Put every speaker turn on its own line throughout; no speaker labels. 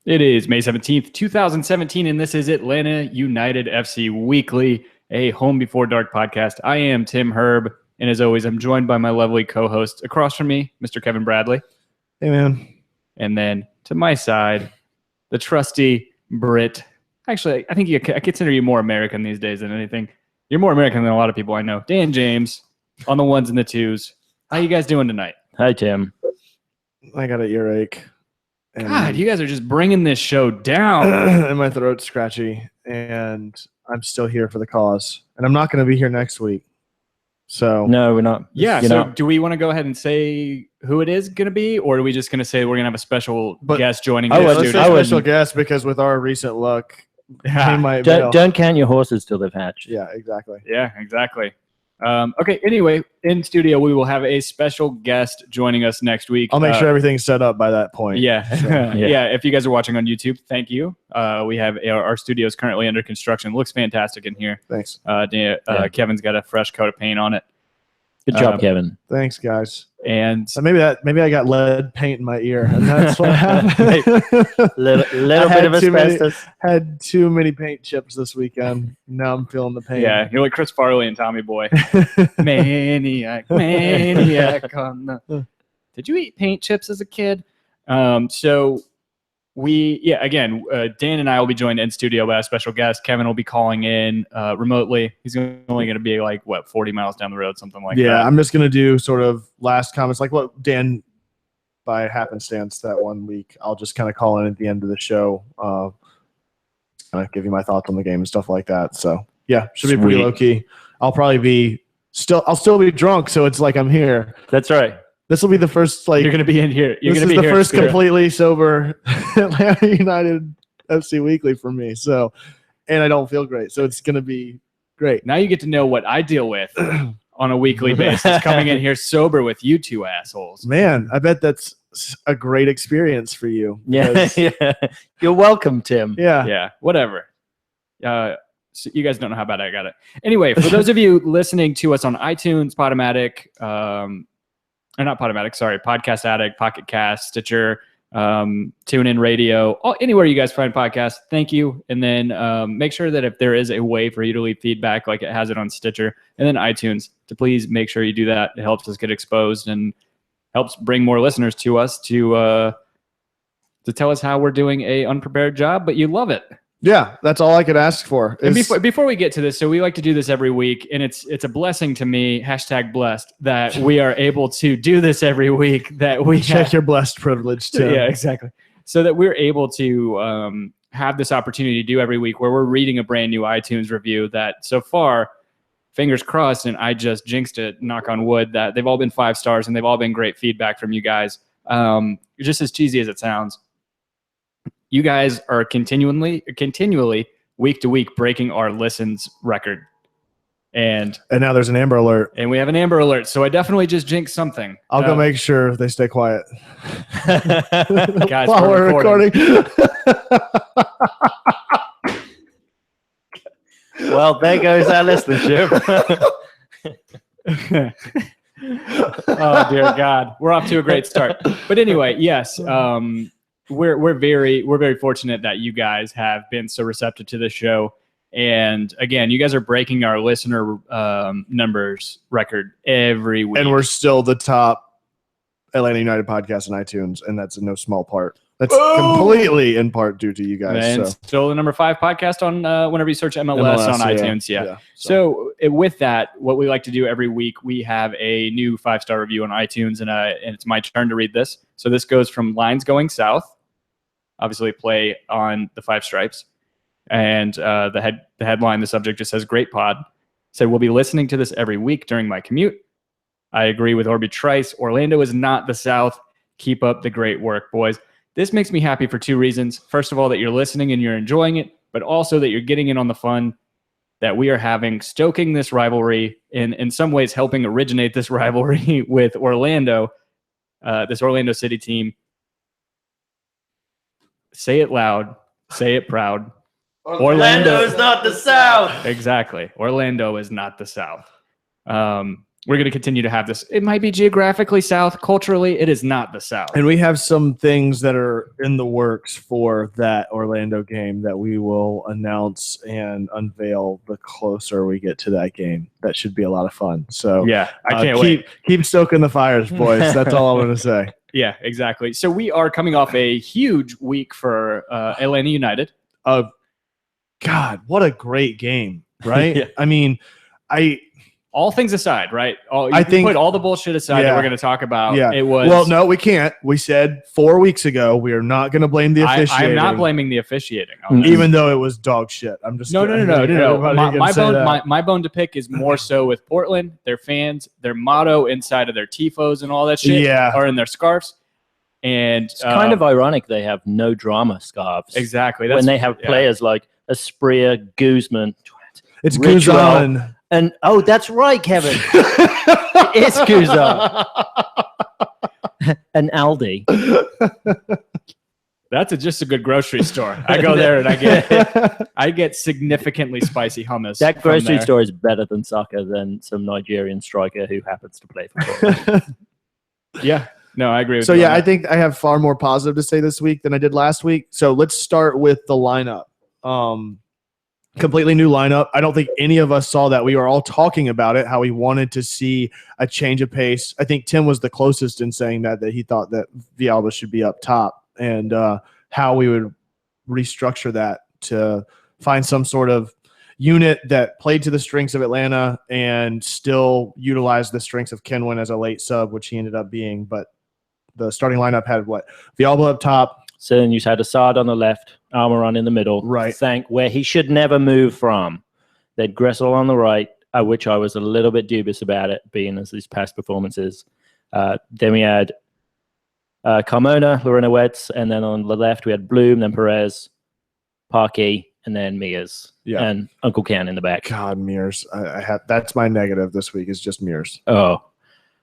It is May 17th, 2017, and this is Atlanta United FC Weekly, a Home Before Dark podcast. I am Tim Herb, and as always, I'm joined by my lovely co-host across from me, Mr. Kevin Bradley.
Hey, man.
And then to my side, the trusty Brit. Actually, I think I consider you more American these days than anything. You're more American than a lot of people I know. Dan James on the ones and the twos. How you guys doing tonight?
Hi, Tim.
I got an earache.
God, you guys are just bringing this show down.
And my throat's scratchy, and I'm still here for the cause. And I'm not going to be here next week. So
No, we're not.
Yeah,
You're
so
not.
do we want to go ahead and say who it is going to be, or are we just going to say we're going to have a special guest joining
I
the
would-
let's
studio?
say
I would-
special guest, because with our recent luck,
Yeah.
he might bail.
Don't count your horses till they've hatched.
Yeah, exactly.
Yeah, exactly. Okay, anyway, in studio, we will have a special guest joining us next week.
I'll make sure everything's set up by that point.
Yeah.
So,
Yeah. If you guys are watching on YouTube, thank you. We have our studio is currently under construction. Looks fantastic in here.
thanks.
Kevin's got a fresh coat of paint on it.
Good job, Kevin.
Thanks, guys.
And
So maybe I got lead paint in my ear, and that's what happened.
Little
I
bit of
had too many-
asbestos.
Had too many paint chips this weekend. Now I'm feeling the pain.
yeah, you're like Chris Farley and Tommy Boy. Maniac. Did you eat paint chips as a kid? So Dan and I will be joined in studio by a special guest. Kevin will be calling in remotely. He's only going to be 40 miles down the road, something like that.
Yeah, I'm just gonna do sort of last comments, like what Dan, by happenstance, that one week. I'll just kind of call in at the end of the show, kind of give you my thoughts on the game and stuff like that. So yeah, should be pretty
Sweet.
low key. I'll still be drunk, so it's like I'm here.
That's right.
This will be the first
You're going to be in here. You're
this
going to
is
be
the
here.
first
Spirit.
completely sober Atlanta United FC Weekly for me. So, and I don't feel great, so it's gonna be great.
Now you get to know what I deal with on a weekly basis, coming in here sober with you two assholes.
Man, I bet that's a great experience for you.
Yeah,
because-
yeah. You're welcome, Tim.
yeah.
Yeah, whatever. So you guys don't know how bad I got it. Anyway, for those of you listening to us on iTunes, Podomatic, or not Podomatic, sorry, Podcast Addict, Pocket Cast, Stitcher, TuneIn Radio, anywhere you guys find podcasts, thank you. And then make sure that if there is a way for you to leave feedback like it has it on Stitcher and then iTunes, to please make sure you do that. It helps us get exposed and helps bring more listeners to us to tell us how we're doing a unprepared job, but you love it.
Yeah, that's all I could ask for.
And
is-
before we get to this, so we like to do this every week, and it's a blessing to me, #blessed, that we are able to do this every week. That we
check your blessed privilege too.
yeah, exactly. So that we're able to have this opportunity to do every week, where we're reading a brand new iTunes review that so far, fingers crossed, and I just jinxed it, knock on wood, that they've all been 5 stars and they've all been great feedback from you guys. Just as cheesy as it sounds. You guys are continually, week to week, breaking our listens record, and
And now there's an Amber Alert.
we have an Amber Alert. So I definitely just jinxed something.
I'll go make sure they stay quiet.
Guys,
while
we're
we're recording.
Well, there goes our listenership.
Oh dear God, we're off to a great start. But anyway, yes, we're very fortunate that you guys have been so receptive to the show. And again, you guys are breaking our listener numbers record every week.
And we're still the top Atlanta United podcast on iTunes, and that's in no small part. That's
Boom!
completely in part due to you guys.
and
So.
still the number 5 podcast on whenever you search MLS on iTunes. Yeah. So with that, what we like to do every week, we have a new 5-star review on iTunes, and it's my turn to read this. So this goes from Lines Going South, obviously play on the 5 Stripes, and the headline, the subject just says "Great pod." Said we'll be listening to this every week during my commute. I agree with Orby Trice. Orlando is not the South. Keep up the great work, boys. This makes me happy for 2 reasons. First of all, that you're listening and you're enjoying it, but also that you're getting in on the fun that we are having, stoking this rivalry, and in some ways helping originate this rivalry with Orlando, this Orlando City team. Say it loud. Say it proud.
Orlando is not the South.
Exactly. Orlando is not the South. we're going to continue to have this. It might be geographically south. Culturally, it is not the south.
And we have some things that are in the works for that Orlando game that we will announce and unveil the closer we get to that game. That should be a lot of fun. So
yeah, I can't wait.
Keep stoking the fires, boys. That's all I'm going to say.
Yeah, exactly. So we are coming off a huge week for Atlanta United.
God, what a great game, right?
Yeah.
I mean,
all things aside, right?
I think
put all the bullshit aside that we're going to talk about.
Yeah.
It was
well, no, we can't. We said 4 weeks ago we are not going to blame the officiating.
I'm not blaming the officiating,
even though it was dog shit. I'm just
no. My bone to pick is more so with Portland. Their fans, their motto inside of their tifos and all that shit are in their scarves. And
it's kind of ironic they have no drama scarves.
Exactly.
When they have players like Asprilla, Guzman.
It's Guzman.
And that's right, Kevin. It's Guzman. And Aldi.
That's just a good grocery store. I go there and I get significantly spicy hummus.
That grocery store is better than soccer than some Nigerian striker who happens to play for Portland.
Yeah. No, I agree with
you.
So,
I think I have far more positive to say this week than I did last week. So let's start with the lineup. Completely new lineup. I don't think any of us saw that. We were all talking about it, how we wanted to see a change of pace. I think Tim was the closest in saying that he thought that Villalba should be up top, and how we would restructure that to find some sort of unit that played to the strengths of Atlanta and still utilized the strengths of Kenwin as a late sub, which he ended up being. But the starting lineup had Villalba up top.
So then you had Assad on the left, Almiron in the middle,
right?
Where he should never move from. Then Gressel on the right, which I was a little bit dubious about it, being as these past performances. Then we had Carmona, Lorena Wetz, and then on the left we had Bloom, then Perez, Parkey, and then Mears, and Uncle Ken in the back.
God, Mears, that's my negative this week is just Mears.
Oh.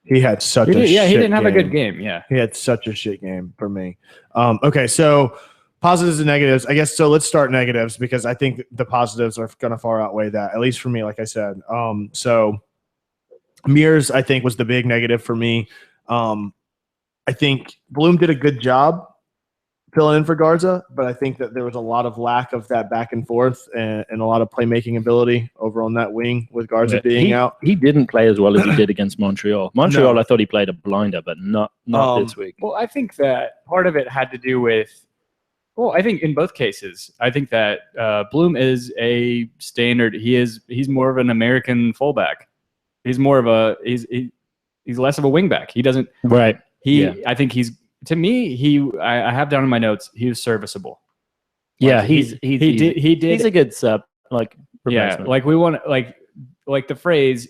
He had such a shit game.
Yeah, he didn't have a good game. Yeah.
He had such a shit game for me. Okay, so positives and negatives. I guess so let's start negatives because I think the positives are going to far outweigh that, at least for me, like I said. So Mears, I think, was the big negative for me. I think Bloom did a good job filling in for Garza, but I think that there was a lot of lack of that back and forth and a lot of playmaking ability over on that wing with Garza being out.
He didn't play as well as he did against Montreal. I thought he played a blinder, but not this week.
Well, I think that part of it had to do with, I think in both cases, I think that Bloom is a standard. He's more of an American fullback. He's more of he's less of a wingback. He doesn't.
Right.
I think to me, I have down in my notes, he was serviceable.
Yeah,
he did.
He's a good sub.
Like we want like the phrase.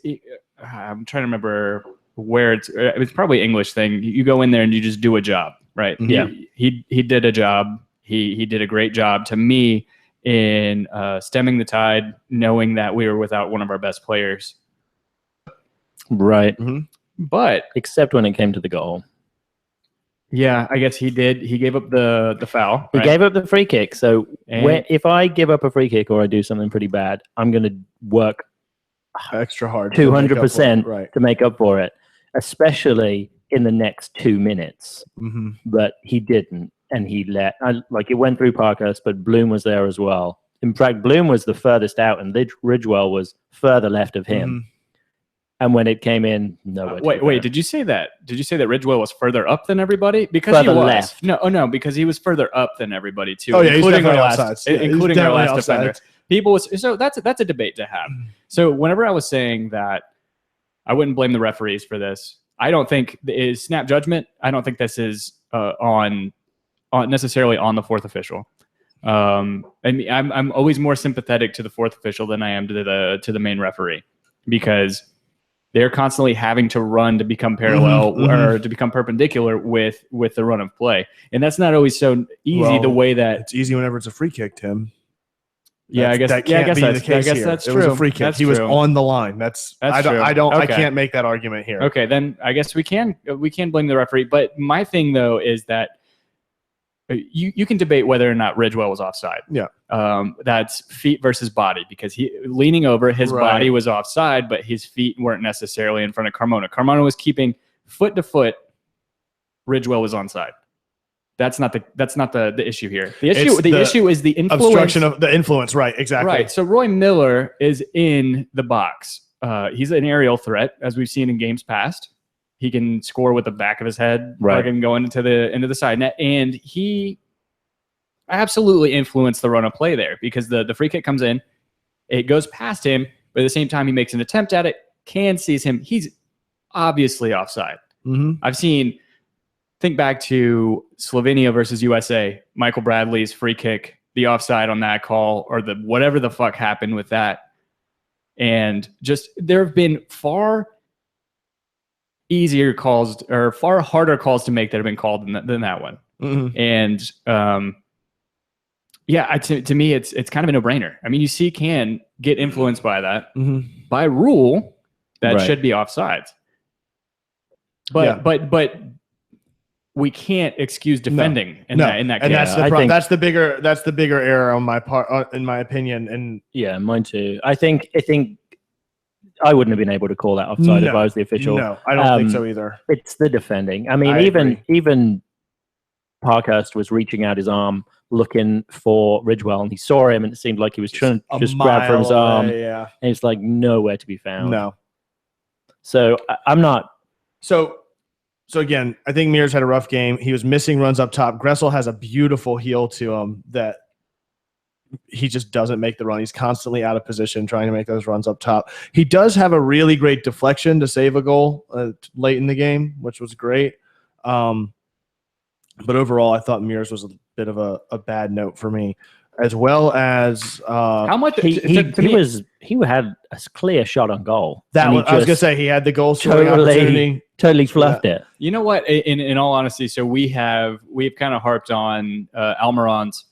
I'm trying to remember where it's probably an English thing. You go in there and you just do a job, right?
Mm-hmm. Yeah,
he did a job. He did a great job to me in stemming the tide, knowing that we were without one of our best players.
Right.
Mm-hmm. But
except when it came to the goal.
Yeah, I guess he did. He gave up the foul.
He gave up the free kick. So if I give up a free kick or I do something pretty bad, I'm going to work
extra hard,
200% to make up for it, especially in the next 2 minutes.
Mm-hmm.
But he didn't, and it went through Parkhurst, but Bloom was there as well. In fact, Bloom was the furthest out, and Ridgewell was further left of him. Mm-hmm. And when it came in, nowhere.
Wait! Did you say that? Did you say that Ridgewell was further up than everybody? Because
further
he was.
Left.
No, because he was further up than everybody too.
Oh yeah,
including
our
last, including our last defender. So that's a debate to have. So whenever I was saying that, I wouldn't blame the referees for this. I don't think it is snap judgment. I don't think this is on necessarily on the fourth official. And I'm always more sympathetic to the fourth official than I am to the main referee, because they're constantly having to run to become parallel or to become perpendicular with the run of play. And that's not always so easy the way that
it's easy whenever it's a free kick, Tim.
I guess that's true.
It was a free kick. He was on the line. That's true. I can't make that argument here.
Okay, then I guess we can blame the referee. But my thing though is that you can debate whether or not Ridgewell was offside.
Yeah.
That's feet versus body, because he leaning over, his body was offside, but his feet weren't necessarily in front of Carmona. Carmona was keeping foot to foot. Ridgewell was onside. That's not the issue here. The issue is the influence.
Obstruction of the influence, right, exactly.
Right. So Roy Miller is in the box. He's an aerial threat, as we've seen in games past. He can score with the back of his head, and go into the side net, and he absolutely influenced the run of play there, because the free kick comes in, it goes past him, but at the same time he makes an attempt at it. Can sees him. He's obviously offside.
Mm-hmm.
Think back to Slovenia versus USA, Michael Bradley's free kick, the offside on that call, or the whatever the fuck happened with that, and just there have been far easier calls or far harder calls to make that have been called than that one.
Mm-hmm.
And to me, it's kind of a no-brainer. I mean, you see, can get influenced by that.
Mm-hmm.
By rule, that should be offsides. But we can't excuse defending in that case.
And that's the problem. That's the bigger error on my part, in my opinion. And
yeah, mine too. I think I wouldn't have been able to call that offside if I was the official.
No, I don't think so either.
It's the defending. I mean, even Parkhurst was reaching out his arm looking for Ridgewell, and he saw him, and it seemed like he was trying to just grab for his arm.
Yeah.
And it's like nowhere to be found.
No.
So I'm not.
So again, I think Mears had a rough game. He was missing runs up top. Gressel has a beautiful heel to him that he just doesn't make the run. He's constantly out of position trying to make those runs up top. He does have a really great deflection to save a goal late in the game, which was great. But overall, I thought Mears was a bit of a bad note for me, as well as
how much
he had a clear shot on goal.
I was going to say he had the goal scoring opportunity.
Totally fluffed it.
You know what? In all honesty, so we've kind of harped on Almiron's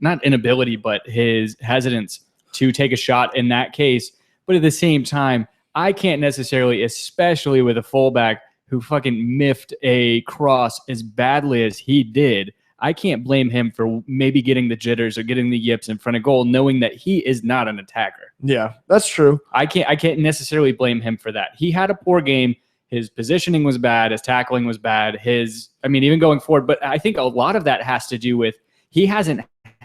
not inability, but his hesitance to take a shot in that case. But at the same time, I can't necessarily, especially with a fullback who fucking miffed a cross as badly as he did, I can't blame him for maybe getting the jitters or getting the yips in front of goal, knowing that he is not an attacker.
Yeah, that's true.
I can't necessarily blame him for that. He had a poor game. His positioning was bad. His tackling was bad. Even going forward. But I think a lot of that has to do with he hasn't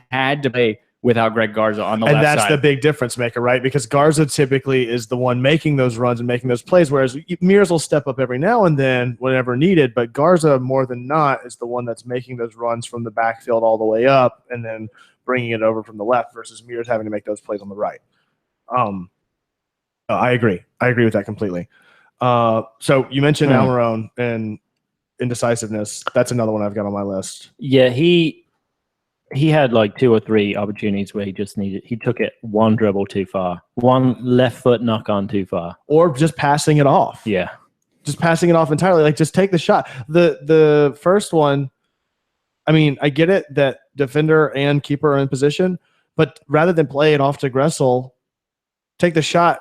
had to play without Greg Garza on the left side.
And that's the big difference maker, right? Because Garza typically is the one making those runs and making those plays, whereas Mears will step up every now and then whenever needed, but Garza, more than not, is the one that's making those runs from the backfield all the way up and then bringing it over from the left versus Mears having to make those plays on the right. I agree. I agree with that completely. So you mentioned Almiron and indecisiveness. That's another one I've got on my list.
Yeah, he had like 2 or 3 opportunities where he took it one dribble too far, one left foot knock on too far,
or just passing it off.
Yeah,
just passing it off entirely. Like, just take the shot. The first one, I mean, I get it that defender and keeper are in position, but rather than play it off to Gressel, take the shot.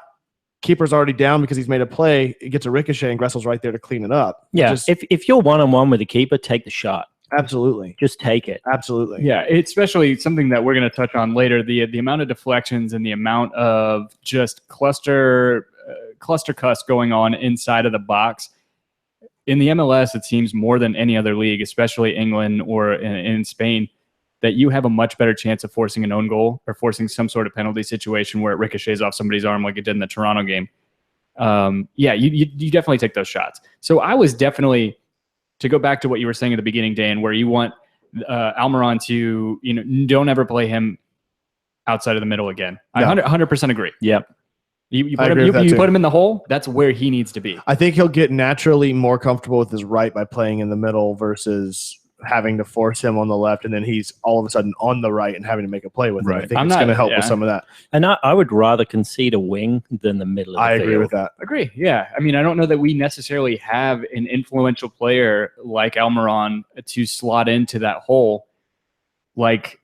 Keeper's already down because he's made a play. It gets a ricochet, and Gressel's right there to clean it up.
Yeah, if you're 1-on-1 with the keeper, take the shot.
Absolutely.
Just take it.
Absolutely.
Yeah, especially something that we're going to touch on later, the amount of deflections and the amount of just cluster cuss going on inside of the box. In the MLS, it seems more than any other league, especially England or in Spain, that you have a much better chance of forcing an own goal or forcing some sort of penalty situation where it ricochets off somebody's arm like it did in the Toronto game. You definitely take those shots. So I was definitely... To go back to what you were saying at the beginning, Dan, where you want Almiron to, don't ever play him outside of the middle again. I 100% agree.
Yep.
You put him in the hole, that's where he needs to be.
I think he'll get naturally more comfortable with his right by playing in the middle versus having to force him on the left, and then he's all of a sudden on the right and having to make a play with him. I think it's going to help with some of that.
And I would rather concede a wing than the middle of the field.
I agree with that.
Agree, yeah. I mean, I don't know that we necessarily have an influential player like Almiron to slot into that hole like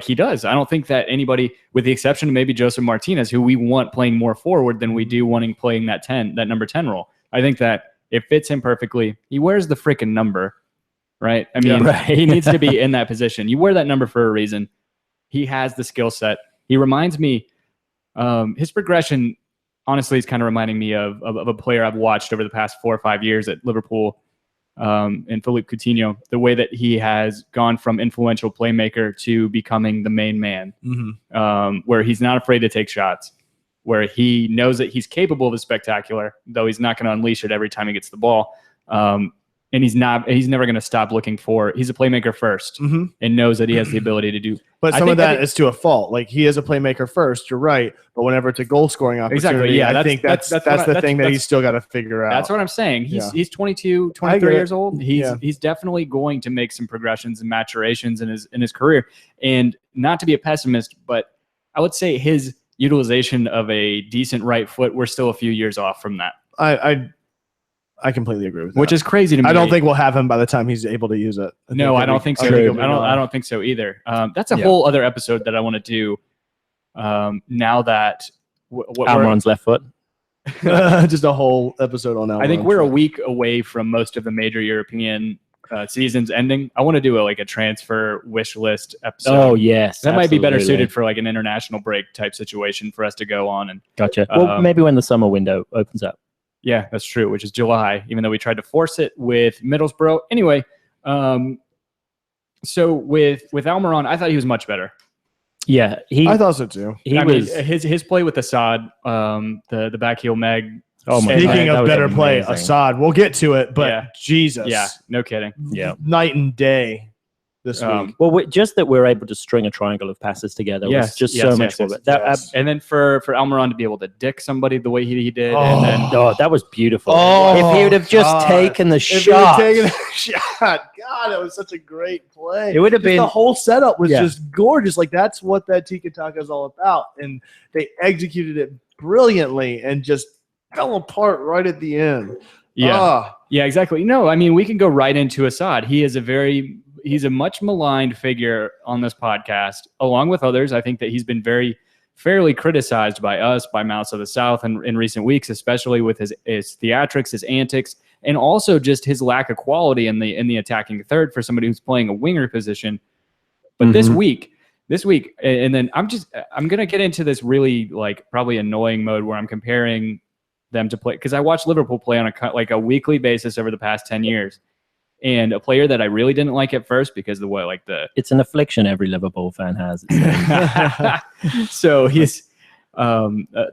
he does. I don't think that anybody, with the exception of maybe Joseph Martinez, who we want playing more forward than we do wanting playing that number 10 role. I think that it fits him perfectly. He wears the freaking number. right? I mean, he needs to be in that position. You wear that number for a reason. He has the skill set. He reminds me, his progression, honestly, is kind of reminding me of a player I've watched over the past 4 or 5 years at Liverpool, and Philippe Coutinho. The way that he has gone from influential playmaker to becoming the main man, where he's not afraid to take shots, where he knows that he's capable of the spectacular, though he's not going to unleash it every time he gets the ball. And he's never going to stop looking for, he's a playmaker first and knows that he has the ability to do.
But some of that is to a fault. Like, he is a playmaker first, you're right. But whenever it's a goal scoring opportunity, I think that's the thing that he's still got to figure out.
That's what I'm saying. He's 22, 23 years old. He's definitely going to make some progressions and maturations in his career. And not to be a pessimist, but I would say his utilization of a decent right foot, we're still a few years off from that.
I completely agree with that.
Which is crazy to me.
I don't think we'll have him by the time he's able to use it.
I don't think so. I don't think so either. That's a whole other episode that I want to do. Now that
Almiron's left foot,
just a whole episode on Almiron.
I think we're a week away from most of the major European seasons ending. I want to do a transfer wish list episode.
Oh yes,
that might be better suited for like an international break type situation for us to go on. And
gotcha. Well, maybe when the summer window opens up.
Yeah, that's true, which is July, even though we tried to force it with Middlesbrough. Anyway, so with Almiron, I thought he was much better.
Yeah,
I thought so too.
His play with Assad, the back heel Meg.
Oh my! Speaking of better play, Assad. We'll get to it, but Jesus,
yeah, no kidding.
Yeah,
night and day this week.
Well, just that we're able to string a triangle of passes together was just so much for it.
And then for Almiron to be able to dick somebody the way he did,
that was beautiful.
Oh,
if he would have just taken the shot.
God, it was such a great play.
It would have been
the whole setup was just gorgeous. Like, that's what that tiki taka is all about, and they executed it brilliantly and just fell apart right at the end.
Yeah, exactly. No, I mean, we can go right into Assad. He's a much maligned figure on this podcast, along with others. I think that he's been fairly criticized by us, by Mouths of the South in recent weeks, especially with his theatrics, his antics, and also just his lack of quality in the attacking third for somebody who's playing a winger position. But this week, and then I'm going to get into this really probably annoying mode where I'm comparing them to play, because I watched Liverpool play on a weekly basis over the past 10 years. And a player that I really didn't like at first because
it's an affliction every Liverpool fan has.
So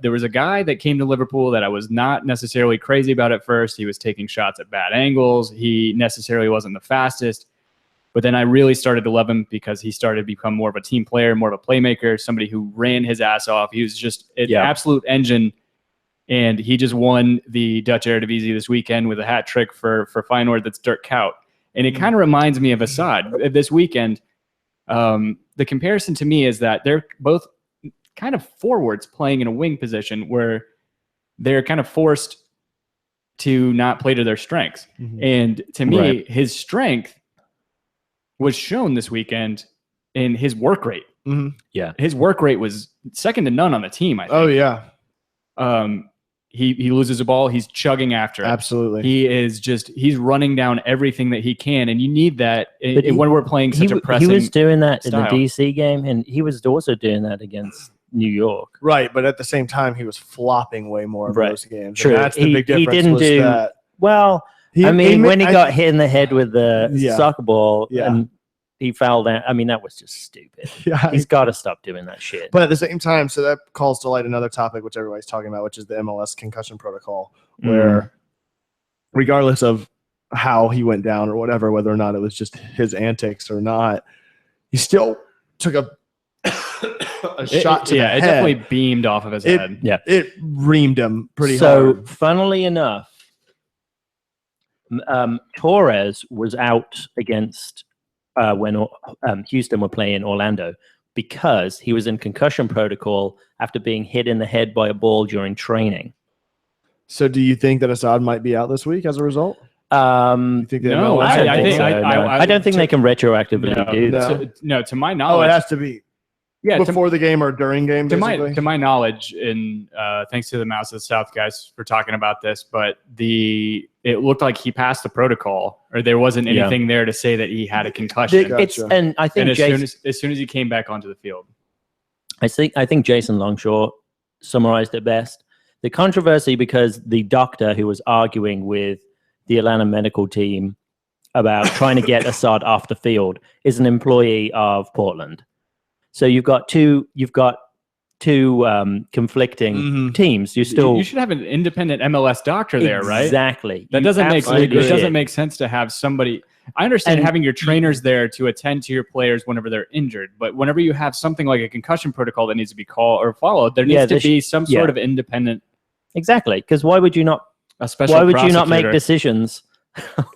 there was a guy that came to Liverpool that I was not necessarily crazy about at first. He was taking shots at bad angles. He necessarily wasn't the fastest, but then I really started to love him because he started to become more of a team player, more of a playmaker, somebody who ran his ass off. He was just an absolute engine. And he just won the Dutch Eredivisie this weekend with a hat trick for Feyenoord. That's Dirk Kuyt. And it kind of reminds me of Assad this weekend. The comparison to me is that they're both kind of forwards playing in a wing position where they're kind of forced to not play to their strengths. And to me, his strength was shown this weekend in his work rate.
Yeah.
His work rate was second to none on the team, I think.
Oh, yeah.
He loses a ball, he's chugging after it.
Absolutely.
He's running down everything that he can, and you need that when we're playing such a pressing
He was doing that
style.
In the DC game, and he was also doing that against New York.
Right, but at the same time, he was flopping way more in those games.
True.
And that's the big difference.
He didn't do
that.
Well. When he got hit in the head with the soccer ball, and he fouled out. I mean, that was just stupid. He's got to stop doing that shit.
But at the same time, so that calls to light another topic which everybody's talking about, which is the MLS concussion protocol, where regardless of how he went down or whatever, whether or not it was just his antics or not, he still took a shot to the head.
It definitely beamed off of his head.
Yeah,
it reamed him pretty hard.
So, funnily enough, Torres was out against when Houston were playing Orlando because he was in concussion protocol after being hit in the head by a ball during training.
So do you think that Assad might be out this week as a result?
I don't think they can retroactively do that.
No, to my knowledge.
Oh, it has to be. before the game or during game.
To my knowledge, and thanks to the Mouse of the South guys for talking about this, but it looked like he passed the protocol, or there wasn't anything there to say that he had a concussion.
Gotcha.
And I think
as soon as he came back onto the field,
I think Jason Longshore summarized it best. The controversy because the doctor who was arguing with the Atlanta medical team about trying to get Assad off the field is an employee of Portland. So you've got two conflicting teams. You
should have an independent MLS doctor there, right?
Exactly.
That doesn't make sense to have somebody. I understand having your trainers there to attend to your players whenever they're injured, but whenever you have something like a concussion protocol that needs to be called or followed, there needs to be some sort of independent.
Exactly, because why would you not?
Why would you
not make decisions?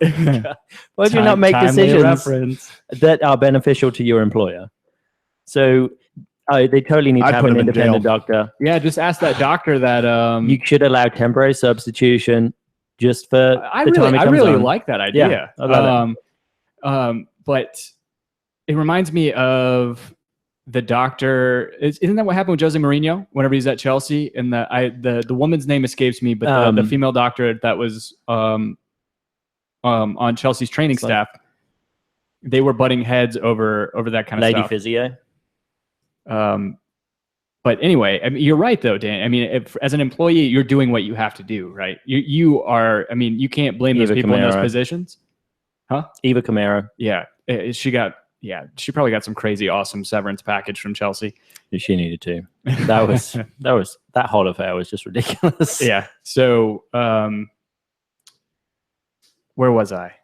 Why would you not make decisions that are beneficial to your employer? So they totally need to have an independent doctor.
Yeah, just ask that doctor that
you should allow temporary substitution just for
I really like that idea.
Yeah, I love
but it reminds me of the doctor. Isn't that what happened with Jose Mourinho whenever he's at Chelsea? And the woman's name escapes me, but the female doctor that was on Chelsea's training staff, they were butting heads over that kind of stuff.
Lady physio.
But anyway, I mean, you're right though, Dan. I mean, as an employee, you're doing what you have to do, right? You are. I mean, you can't blame those people in those positions, huh?
Eva Kamara.
Yeah, she probably got some crazy awesome severance package from Chelsea.
She needed to. That whole affair was just ridiculous.
Yeah. So, where was I?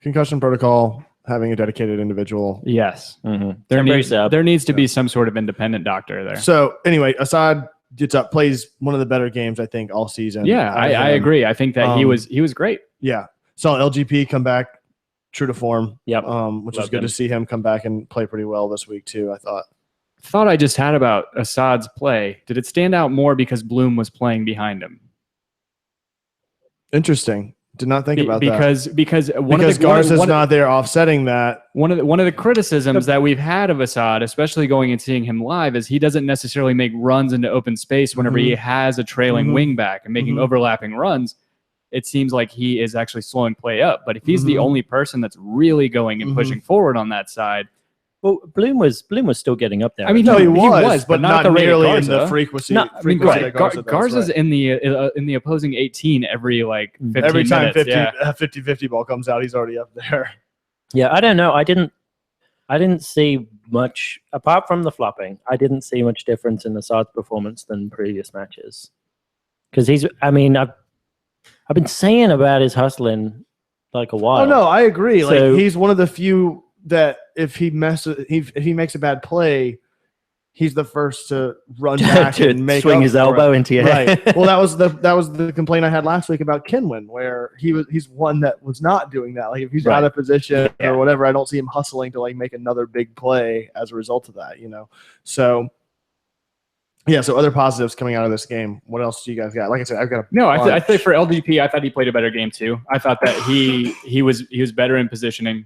Concussion protocol. Having a dedicated individual.
Yes.
Mm-hmm.
There needs to be some sort of independent doctor there.
So anyway, Assad gets up, plays one of the better games, I think, all season.
Yeah, I agree. I think that he was great.
Yeah. Saw LGP come back true to form.
Yep.
Which was good to see him come back and play pretty well this week too, I thought.
Thought I just had about Assad's play. Did it stand out more because Bloom was playing behind him?
Interesting. Did not think about that.
Because
Garza's not there offsetting that.
One of the criticisms that we've had of Assad, especially going and seeing him live, is he doesn't necessarily make runs into open space whenever he has a trailing wing back and making overlapping runs. It seems like he is actually slowing play up. But if he's the only person that's really going and pushing forward on that side,
well, Bloom was still getting up there.
I mean, no, he was, but not nearly in the frequency.
Garza's in the opposing 18 every 15
every time
minutes.
50-50 ball comes out, he's already up there.
Yeah, I don't know. I didn't see much apart from the flopping. I didn't see much difference in Assad's performance than previous matches. Because I've been saying about his hustling like a while.
Oh no, I agree. So, he's one of the few that if he makes a bad play, he's the first to run back
to
and
swing his elbow into your head.
Right. Well, that was the complaint I had last week about Kinwin, where he's one that was not doing that. Like if he's out of position or whatever, I don't see him hustling to make another big play as a result of that. So. Yeah, so other positives coming out of this game. What else do you guys got? Like I said, I've got
I think for LGP, I thought he played a better game too. I thought that he was better in positioning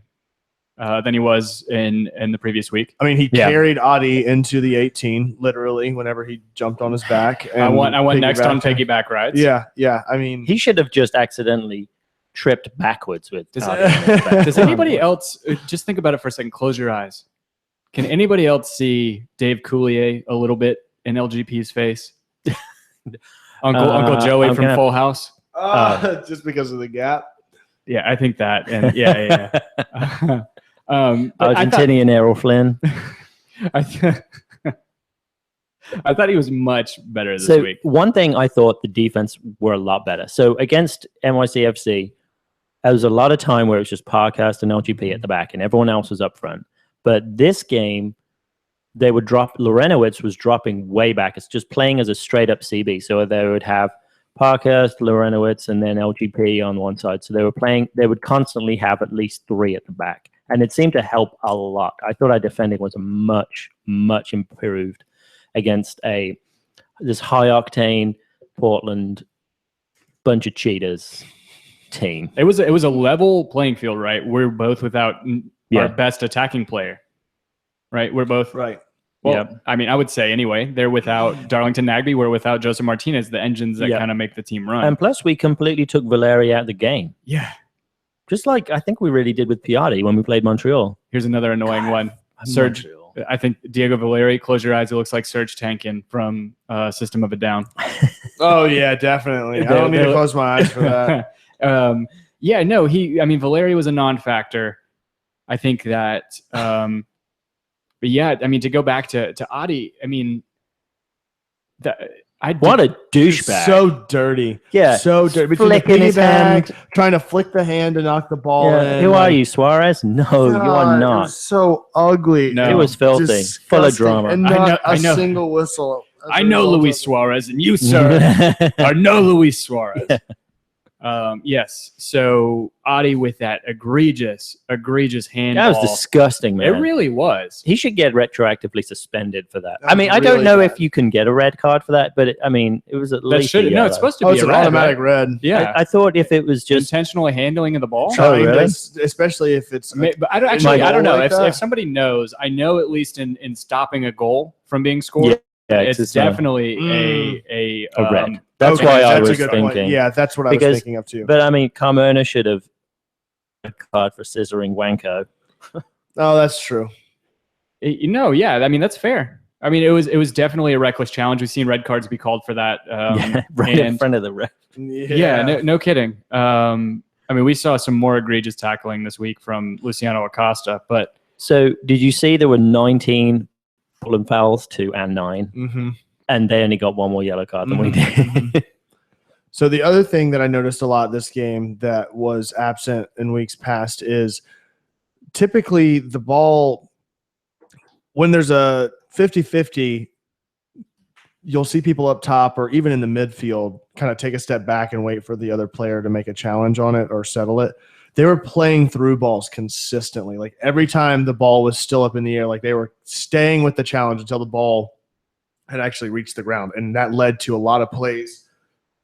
than he was in the previous week.
I mean, he carried Adi into the 18 literally whenever he jumped on his back. And
I went next on piggyback rides.
Yeah. I mean,
he should have just accidentally tripped backwards with.
Does anybody else just think about it for a second? Close your eyes. Can anybody else see Dave Coulier a little bit in LGP's face? Uncle Joey from Full House.
Just because of the gap.
Yeah, I think that. And yeah.
Argentinian Errol Flynn.
I thought he was much better this week.
One thing I thought the defense were a lot better. So against NYCFC, there was a lot of time where it was just Parkhurst and LGP at the back and everyone else was up front. But this game, they would drop. Lorenowitz was dropping way back. It's just playing as a straight up CB. So they would have Parkhurst, Lorenowitz, and then LGP on one side. So they would constantly have at least three at the back. And it seemed to help a lot. I thought our defending was much, much improved against this high-octane Portland bunch of cheaters team.
It was a level playing field, right? We're both without our best attacking player, right? We're both
right.
Well, I mean, I would say anyway, they're without Darlington Nagbe, we're without Joseph Martinez, the engines that kind of make the team run.
And plus, we completely took Valeri out of the game.
Yeah.
Just like I think we really did with Piatti when we played Montreal.
Here's another annoying one. Serge, I think Diego Valeri, close your eyes, it looks like Serge Tankin from System of a Down.
Oh, yeah, definitely. I don't need to close my eyes for that.
Valeri was a non-factor. I think that, but yeah, I mean, to go back to Adi, I mean,
what a douchebag.
So dirty.
Yeah.
So dirty.
Flicking his hand.
Trying to flick the hand to knock the ball in.
Who are you, Suarez? No, you are not.
It was so ugly.
No. It was filthy.
Disgusting.
Full of drama.
And not a single whistle.
I know Luis Suarez, and you, sir, are no Luis Suarez. Yes. So Adi with that egregious handball.
That was disgusting, man.
It really was.
He should get retroactively suspended for that. I mean, I don't know if you can get a red card for that, but it was at least
no, it's supposed to be
an automatic red.
Yeah.
I thought if it was just
intentional handling of the ball.
Really?
Especially if it's.
But I don't know. If somebody knows, I know at least in stopping a goal from being scored.
Yeah,
it's definitely a
red. That's why I was thinking.
Point. Yeah, that's what I was thinking of too.
But I mean, Carmona should have a card for scissoring Wanko.
Oh, that's true.
Yeah. I mean, that's fair. I mean, it was definitely a reckless challenge. We've seen red cards be called for that.
Right in front of the ref.
Yeah, no kidding. I mean, we saw some more egregious tackling this week from Luciano Acosta. But
so, did you see there were 19 pulling fouls, 2 and 9?
Mm-hmm.
And they only got one more yellow card than we did.
So the other thing that I noticed a lot this game that was absent in weeks past is typically the ball, when there's a 50-50, you'll see people up top or even in the midfield kind of take a step back and wait for the other player to make a challenge on it or settle it. They were playing through balls consistently. Like every time the ball was still up in the air, like they were staying with the challenge until the ball had actually reached the ground. And that led to a lot of plays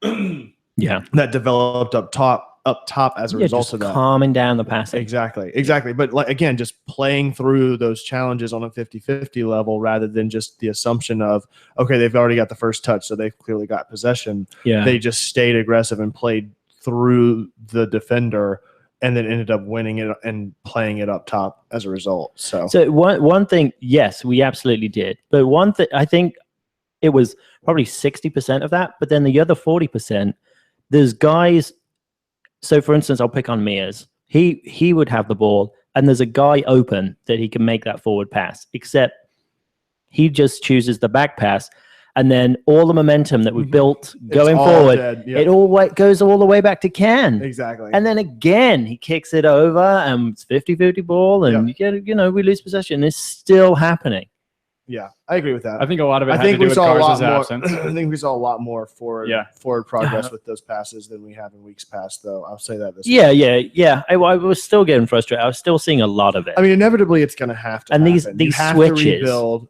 that developed up top as a result of that.
Calming down the passing.
Exactly. But like again, just playing through those challenges on a 50-50 level rather than just the assumption of, okay, they've already got the first touch, so they've clearly got possession.
Yeah.
They just stayed aggressive and played through the defender and then ended up winning it and playing it up top as a result. So
one thing, yes, we absolutely did. But one thing, I think it was probably 60% of that. But then the other 40%, there's guys. So for instance, I'll pick on Mears. He would have the ball, and there's a guy open that he can make that forward pass. Except he just chooses the back pass. And then all the momentum that we've built going forward, it all goes all the way back to Can.
Exactly.
And then again, he kicks it over, and it's 50-50 ball, and we lose possession. It's still happening.
Yeah, I agree with that.
I think a lot of it had to do with Garza's absence.
I think we saw a lot more forward progress with those passes than we have in weeks past, though. I'll say that this week.
Yeah. I was still getting frustrated. I was still seeing a lot of it.
I mean, inevitably, it's going to have to
and
happen.
these
have
switches.
to rebuild.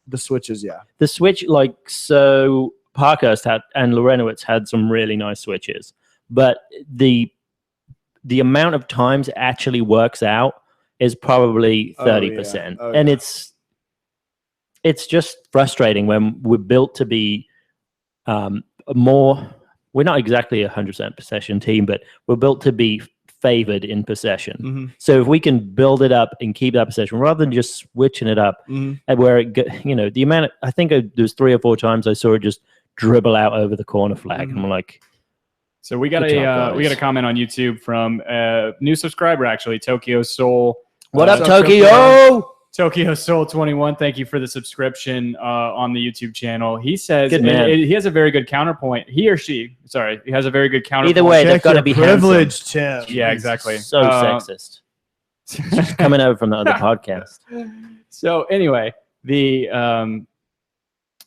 The switches, yeah.
The switch, so Parkhurst and Lorenowitz had some really nice switches, but the amount of times it actually works out is probably 30%. And it's just frustrating when we're built to be more. We're not exactly a 100% possession team, but we're built to be favored in possession.
Mm-hmm.
So if we can build it up and keep that possession rather than just switching it up, and where it the amount I think there's 3 or 4 times I saw it just dribble out over the corner flag. And I'm like,
so we got a comment on YouTube from a new subscriber, actually, Tokyo Soul.
What up, Tokyo?
Tokyo Soul 21, thank you for the subscription on the YouTube channel. He says he has a very good counterpoint. He has a very good counterpoint.
Either way, they've got to be
privileged, Tim.
Yeah, exactly.
So sexist. Just coming over from the other podcast.
So anyway, he or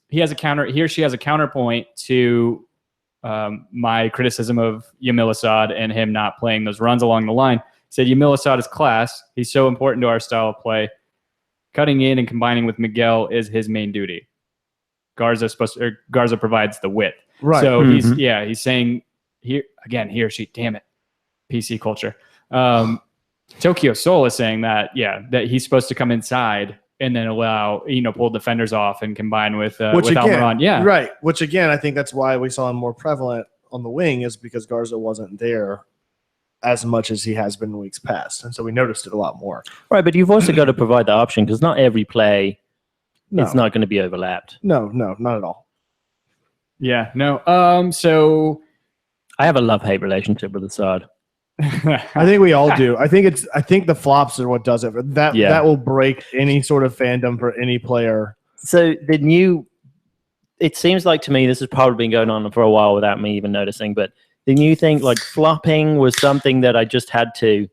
she has a counterpoint to my criticism of Yamil Assad and him not playing those runs along the line. He said Yamil Assad is class. He's so important to our style of play. Cutting in and combining with Miguel is his main duty. Garza provides the width.
Right.
So he's saying he or she, damn it, PC culture. Tokyo Soul is saying that he's supposed to come inside and then allow, pull defenders off and combine with
again,
Almiron. Yeah.
Right. Which again, I think that's why we saw him more prevalent on the wing, is because Garza wasn't there as much as he has been in weeks past. And so we noticed it a lot more.
Right. But you've also got to provide the option, because not every play it's not going to be overlapped.
No, not at all.
Yeah. No. So
I have a love-hate relationship with Assad.
I think we all do. I think the flops are what does it. But that will break any sort of fandom for any player.
So it seems like to me this has probably been going on for a while without me even noticing, but the new thing, like flopping, was something that I just had to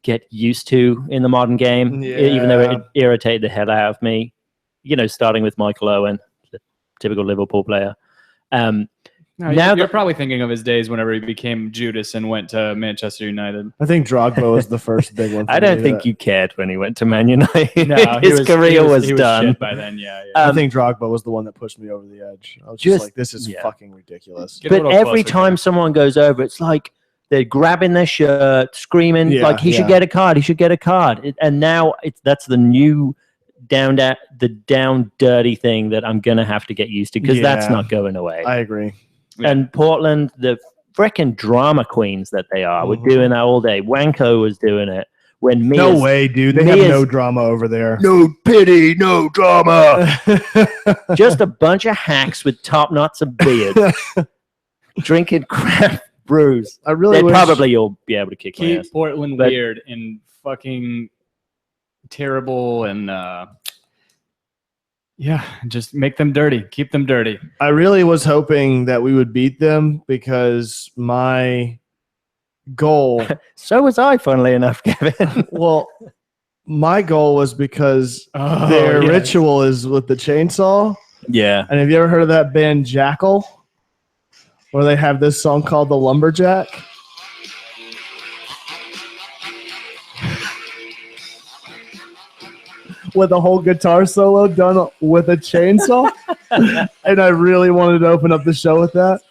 get used to in the modern game, even though it irritated the hell out of me. Starting with Michael Owen, the typical Liverpool player.
Now you're probably thinking of his days whenever he became Judas and went to Manchester United.
I think Drogba was the first big one.
I don't think you cared when he went to Man United.
No,
his career was done
shit by then. Yeah.
I think Drogba was the one that pushed me over the edge. I was just like, this is fucking ridiculous.
But every time someone goes over, it's like they're grabbing their shirt, screaming he should get a card. He should get a card. And now that's the new down dirty thing that I'm gonna have to get used to, because that's not going away.
I agree.
Yeah. And Portland, the freaking drama queens that they are, were doing that all day. Wanko was doing it. When
no way, dude. They have no drama over there.
No pity, no drama. Just a bunch of hacks with top knots and beards, drinking craft brews.
I really wish
probably you'll be able to kick my ass.
Portland weird and fucking terrible, and just make them dirty. Keep them dirty.
I really was hoping that we would beat them, because my goal...
So was I, funnily enough, Kevin.
Well, my goal was because their ritual is with the chainsaw.
Yeah.
And have you ever heard of that band Jackal? Where they have this song called The Lumberjack? With a whole guitar solo done with a chainsaw. And I really wanted to open up the show with that.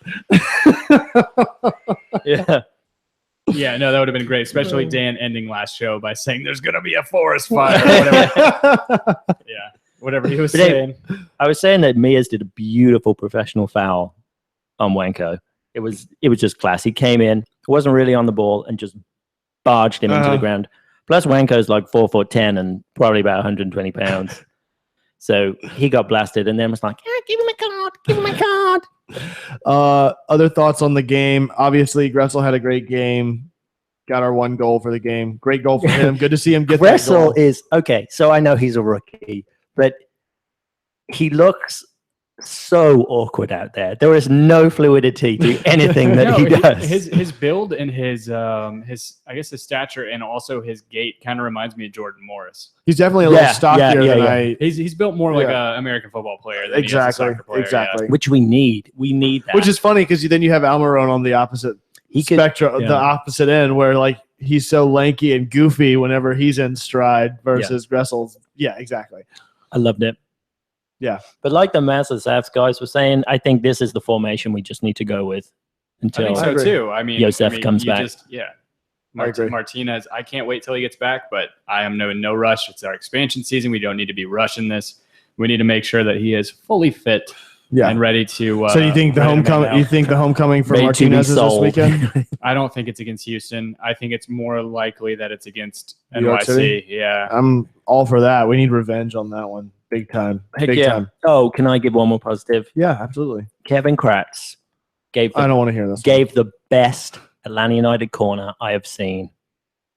Yeah, no, that would have been great, especially Dan ending last show by saying there's going to be a forest fire or whatever. Whatever he was saying.
I was saying that Mias did a beautiful professional foul on Wanko. It was just class. He came in, wasn't really on the ball, and just barged him into the ground. Plus, Wanko's like 4'10" and probably about 120 pounds. So he got blasted, and then was like, give him a card, give him a card.
Other thoughts on the game? Obviously, Gressel had a great game. Got our one goal for the game. Great goal for him. Good to see him get that goal.
Gressel is, okay, so I know he's a rookie, but he looks so awkward out there. There is no fluidity to anything that he does.
His build and his stature and also his gait kind of reminds me of Jordan Morris.
He's definitely a little stockier than
He's built more like an American football player than he is a soccer player.
Exactly.
Which we need. We need that.
Which is funny, because then you have Almiron on the opposite spectrum, the opposite end, where like he's so lanky and goofy whenever he's in stride versus Gressel's. Yeah, exactly.
I loved it.
Yeah.
But like the Massasafs guys were saying, I think this is the formation we just need to go with until
I think so too. I mean,
Josef comes back.
Martinez, I can't wait till he gets back, but I am in no rush. It's our expansion season. We don't need to be rushing this. We need to make sure that he is fully fit and ready to.
So you think the homecoming? You think the homecoming for Martinez is this weekend?
I don't think it's against Houston. I think it's more likely that it's against NYC. Yeah,
I'm all for that. We need revenge on that one. Big time. Big time.
Oh, can I give one more positive?
Yeah, absolutely.
Kevin Kratz I
don't want to hear this.
Gave the best Atlanta United corner I have seen.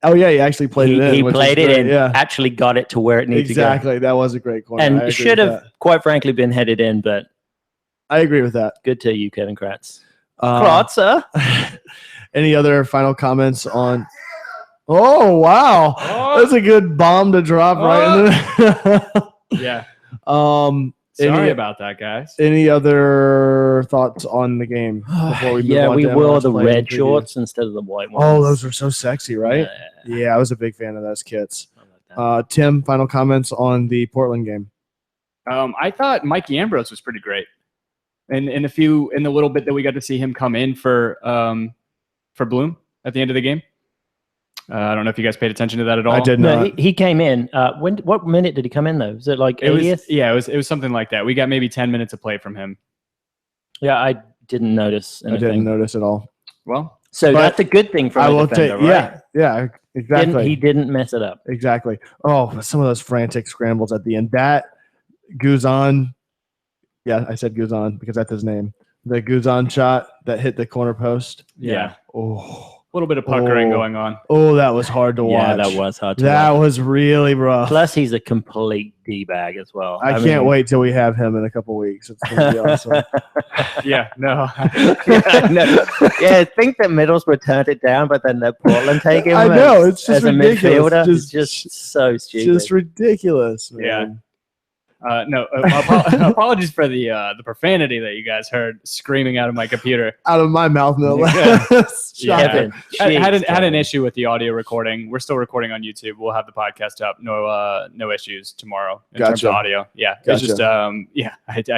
Oh, yeah, he actually played it in.
He played it in, actually got it to where it needed to go.
Exactly. That was a great corner.
And it should have, quite frankly, been headed in, but
I agree with that.
Good to you, Kevin Kratz. Kratzer.
Any other final comments on... Oh, wow. Oh. That's a good bomb to drop right in there.
Yeah.
Sorry
about that, guys.
Any other thoughts on the game before we move on?
We wore the red shorts instead of the white ones.
Oh, those were so sexy, right? Yeah, I was a big fan of those kits. Tim, final comments on the Portland game?
I thought Mikey Ambrose was pretty great, and in the little bit that we got to see him come in for Bloom at the end of the game. I don't know if you guys paid attention to that at all.
I did not.
No, he came in. What minute did he come in though? Was it like 80th?
It was something like that. We got maybe 10 minutes of play from him.
Yeah, I didn't notice anything.
I didn't notice at all.
Well,
so that's a good thing for a defender, right?
Yeah, exactly.
He didn't mess it up.
Exactly. Oh, some of those frantic scrambles at the end. That Guzan, yeah, I said Guzan because that's his name. The Guzan shot that hit the corner post.
Yeah.
Oh.
A little bit of puckering going on.
Oh, that was hard to watch.
Yeah, that was hard to watch.
That was really rough.
Plus, he's a complete D-bag as well.
I can't wait till we have him in a couple weeks. It's going to be awesome.
Yeah, no.
Yeah, I think that Middlesbrough turned it down, but then the Portland take him
I know, it's just
as a
ridiculous.
midfielder. It's just so stupid.
Just ridiculous, man.
Yeah. Apologies for the profanity that you guys heard screaming out of my computer.
Out of my mouth, no less.
Yeah. Had an issue with the audio recording. We're still recording on YouTube. We'll have the podcast up. No issues tomorrow in terms of audio. Yeah, it's just I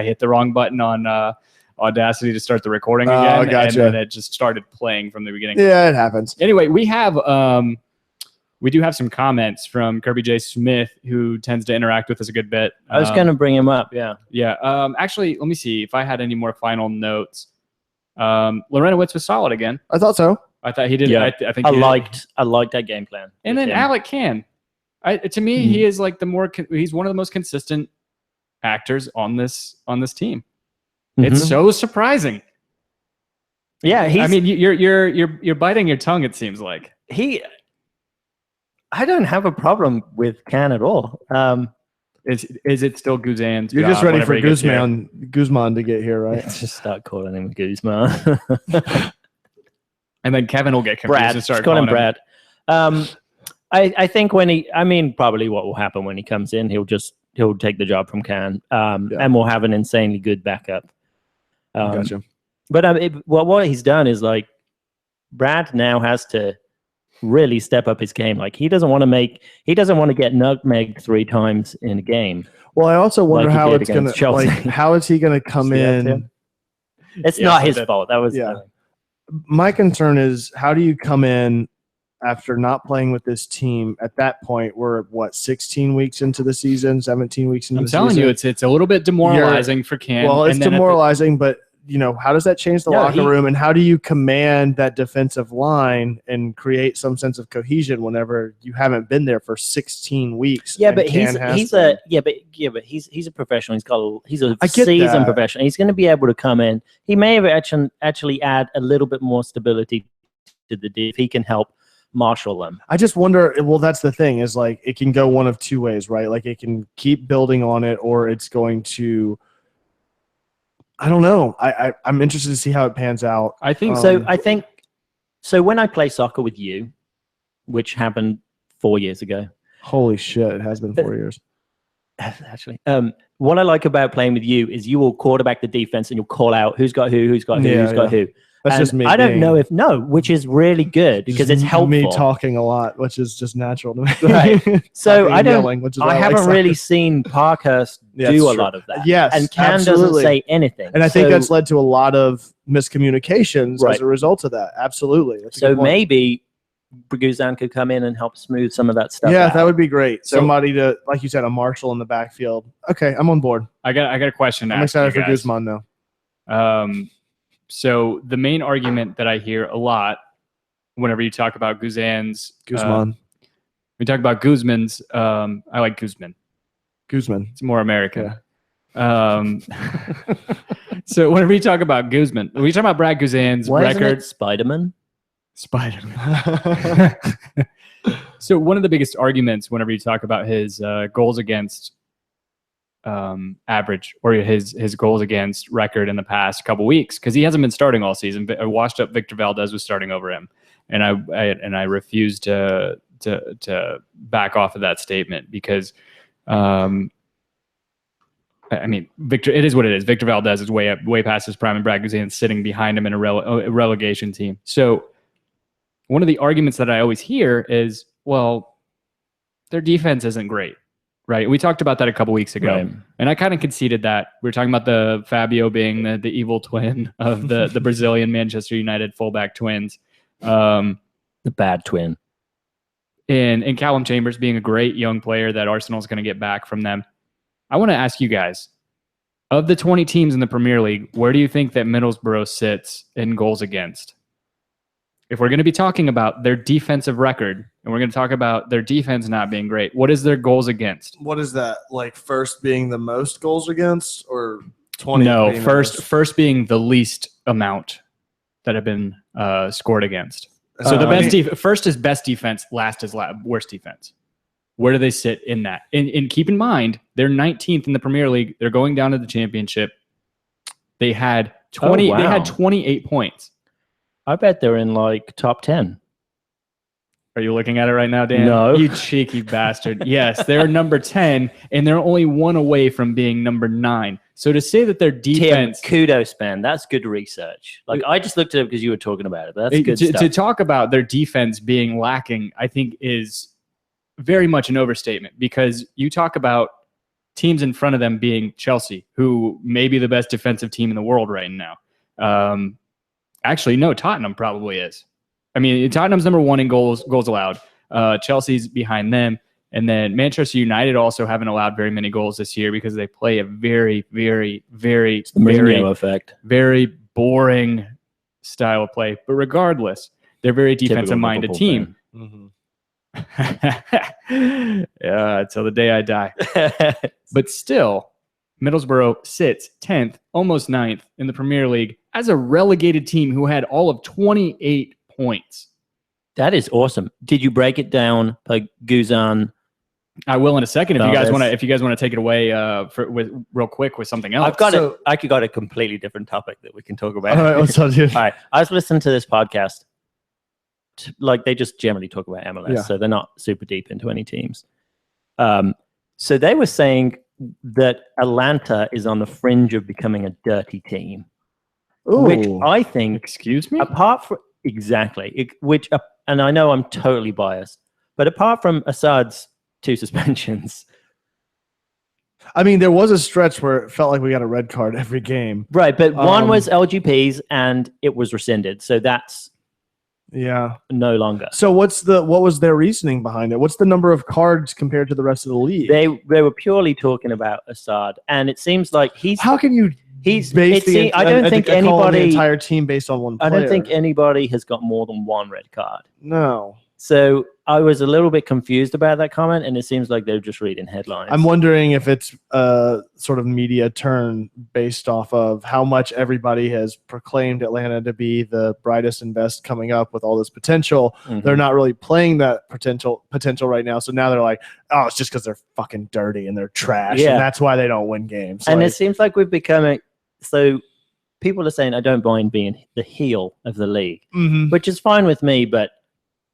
hit the wrong button on Audacity to start the recording again, and then it just started playing from the beginning.
Yeah, it happens.
Anyway, we do have some comments from Kirby J. Smith, who tends to interact with us a good bit.
I was going to bring him up, yeah.
Yeah. Actually, let me see if I had any more final notes. Lorenowitz was solid again.
I thought so.
I thought he did.
Yeah.
I think
I liked that game plan.
And then Alec Can. To me, he is like he's one of the most consistent actors on this team. Mm-hmm. It's so surprising.
Yeah,
I mean, you're biting your tongue. It seems like
I don't have a problem with Can at all.
Is it still Guzan's?
You're just ready for Guzman to get here, right?
Just start calling him Guzman.
And then Kevin will get confused and start
calling him Brad. I think probably what will happen when he comes in, he'll take the job from Can, and we'll have an insanely good backup.
Gotcha.
But what he's done is like Brad now has to really step up his game. Like he doesn't want to get nutmegged 3 times in a game.
Well, I also wonder how it's going to, like, how is he going to come in?
It's not his fault. That was
my concern is, how do you come in after not playing with this team? At that point, we're 16 weeks into the season, 17 weeks into the season.
I'm telling you, it's a little bit demoralizing for Cam.
Well, it's demoralizing, but how does that change the locker room, and how do you command that defensive line and create some sense of cohesion whenever you haven't been there for 16 weeks?
Yeah, but he's a professional. He's a seasoned professional. He's going to be able to come in. He may have actually add a little bit more stability to the D if he can help marshal them.
I just wonder. Well, that's the thing, is like it can go one of two ways, right? Like it can keep building on it, or it's going to. I don't know. I'm interested to see how it pans out.
I think so. I think so. When I play soccer with you, which happened 4 years ago.
Holy shit! It has been 4 years.
Actually, what I like about playing with you is you will quarterback the defense and you'll call out who's got who, got who.
That's just me.
I don't know which is really good because it's helpful.
Me talking a lot, which is just natural to me.
Right. So I haven't really seen Parkhurst do a lot of that.
Yes,
and Cam doesn't say anything.
And I think that's led to a lot of miscommunications as a result of that. Absolutely.
So maybe Guzan could come in and help smooth some of that stuff out.
That would be great. Somebody to, like you said, a marshal in the backfield. Okay, I'm on board.
I got a question.
I'm excited for Guzman now.
So the main argument that I hear a lot whenever you talk about Guzman. We talk about Guzman's. I like Guzman. It's more American. Yeah. So whenever you talk about Guzman, when you talk about Brad Guzan's record,
Spider-Man.
So one of the biggest arguments whenever you talk about his goals against average, or his goals against record in the past couple weeks, because he hasn't been starting all season. But washed up Victor Valdez was starting over him, and I refuse to back off of that statement because I mean, Victor, it is what it is. Victor Valdez is way past his prime, and Brad Guzan sitting behind him in a relegation team. So one of the arguments that I always hear is, well, their defense isn't great. Right. We talked about that a couple weeks ago, and I kind of conceded that. We were talking about the Fabio being the evil twin of the Brazilian Manchester United fullback twins.
The bad twin.
and Callum Chambers being a great young player that Arsenal's going to get back from them. I want to ask you guys, of the 20 teams in the Premier League, where do you think that Middlesbrough sits in goals against? If we're going to be talking about their defensive record, and we're going to talk about their defense not being great, what is their goals against?
What is that? Like first being the most goals against, or 20?
No, first being the least amount that have been scored against. So the best first is best defense, last is worst defense. Where do they sit in that? And keep in mind, they're 19th in the Premier League. They're going down to the Championship. They had 20. They had 28 points.
I bet they're in like top 10.
Are you looking at it right now, Dan?
No.
You cheeky bastard. Yes, they're number 10, and they're only one away from being number 9. So to say that their defense...
Tim, kudos, man. That's good research. Like, I just looked at it because you were talking about it, but that's good stuff.
To talk about their defense being lacking, I think, is very much an overstatement, because you talk about teams in front of them being Chelsea, who may be the best defensive team in the world right now. Actually, no, Tottenham probably is. I mean, Tottenham's number 1 in goals allowed. Chelsea's behind them. And then Manchester United also haven't allowed very many goals this year because they play a very, very, very, very boring style of play. But regardless, they're a very defensive-minded team.
Mm-hmm.
Yeah, till the day I die. But still, Middlesbrough sits 10th, almost 9th in the Premier League as a relegated team who had all of 28 points.
That is awesome. Did you break it down by Guzan?
I will in a second if you guys want to take it away real quick with something else.
I could got a completely different topic that we can talk about.
All right, what's up, dude?
All right, I was listening to this podcast. Like, they just generally talk about MLS, so they're not super deep into any teams. So they were saying that Atlanta is on the fringe of becoming a dirty team.
Ooh.
Which I think,
excuse me,
apart from and I know I'm totally biased, but apart from Assad's 2 suspensions,
I mean, there was a stretch where it felt like we got a red card every game,
right? But one was LGP's and it was rescinded, so that's no longer.
So what was their reasoning behind it? What's the number of cards compared to the rest of the league?
They were purely talking about Assad, and it seems like
How can you? I don't think anybody the entire team based on one player.
I don't think anybody has got more than 1 red card.
No.
So I was a little bit confused about that comment, and it seems like they're just reading headlines.
I'm wondering if it's a sort of media turn based off of how much everybody has proclaimed Atlanta to be the brightest and best coming up with all this potential. Mm-hmm. They're not really playing that potential right now. So now they're like, oh, it's just because they're fucking dirty and they're trash, and that's why they don't win games.
And it seems like we've become so people are saying I don't mind being the heel of the league, which is fine with me, but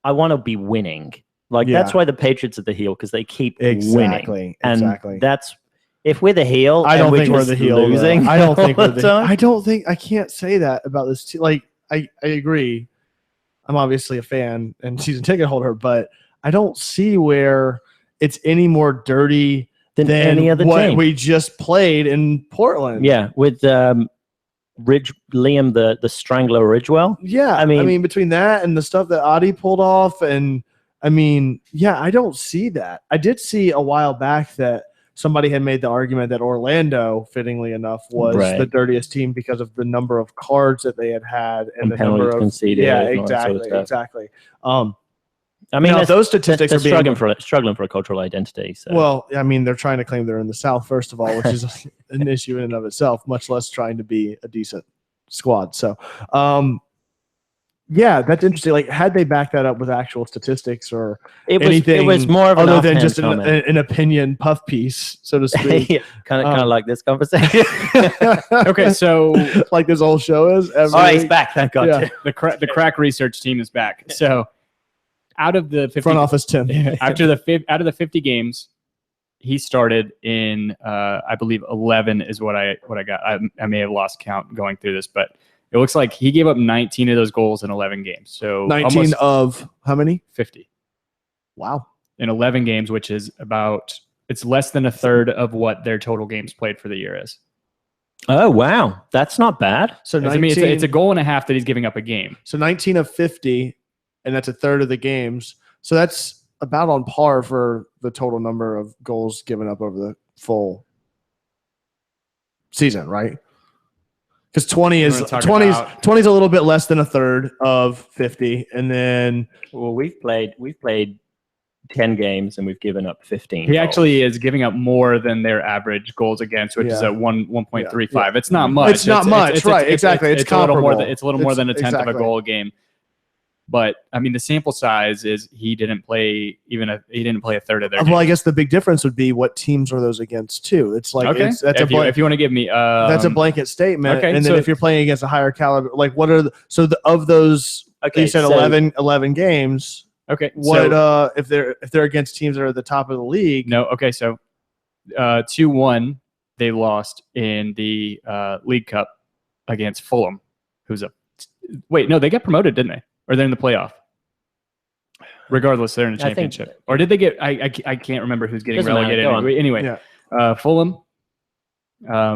I want to be winning. Like, that's why the Patriots are the heel, because they keep winning.
Exactly.
That's, if we're the heel,
I don't think we're the heel.
Losing
I don't think we're the heel. I can't say that about this team. Like, I agree. I'm obviously a fan and season ticket holder, but I don't see where it's any more dirty than any other team we just played in Portland.
Yeah, with Liam the Strangler Ridgewell.
Yeah, I mean between that and the stuff that Adi pulled off, and I don't see that. I did see a while back that somebody had made the argument that Orlando, fittingly enough, was the dirtiest team because of the number of cards that they had and the number of
conceded.
Yeah, exactly.
I mean,
those statistics are
struggling for a cultural identity. So.
Well, I mean, they're trying to claim they're in the South, first of all, which is an issue in and of itself, much less trying to be a decent squad. So, that's interesting. Like, had they backed that up with actual statistics or anything,
it was more of
other than just an opinion puff piece, so to speak.
kind of like this conversation.
Okay, so
like this whole show is.
All right, he's back. Thank God.
Yeah. The crack research team is back. So. Out of the 50,
front office Tim,
out of the 50 games, he started in I believe 11 is what I got. I may have lost count going through this, but it looks like he gave up 19 of those goals in 11 games. So
19 of how many?
50.
Wow.
In 11 games, which is it's less than a third of what their total games played for the year is.
Oh wow, that's not bad.
So 19,
it's a goal and a half that he's giving up a game.
So 19 of 50. And that's a third of the games. So that's about on par for the total number of goals given up over the full season, right? Because 20 is a little bit less than a third of 50, and then
we've played 10 games and we've given up 15.
He actually is giving up more than their average goals against, which is at 1.35. Yeah. It's not much.
It's not much, right? Exactly. It's comparable.
It's a little more than a tenth of a goal a game. But I mean, the sample size is he didn't play a third of their games.
Well, I guess the big difference would be what teams are those against too. It's like
if you want to give me
that's a blanket statement. Okay, and then if you're playing against a higher caliber, like what are of those? Okay, you said 11 games.
Okay,
what if they're against teams that are at the top of the league?
No. Okay, so 2-1 they lost in the League Cup against Fulham, who's they got promoted, didn't they? Or they're in the playoff. Regardless, they're in a championship. Or did they get? I can't remember who's getting relegated. Anyway, Fulham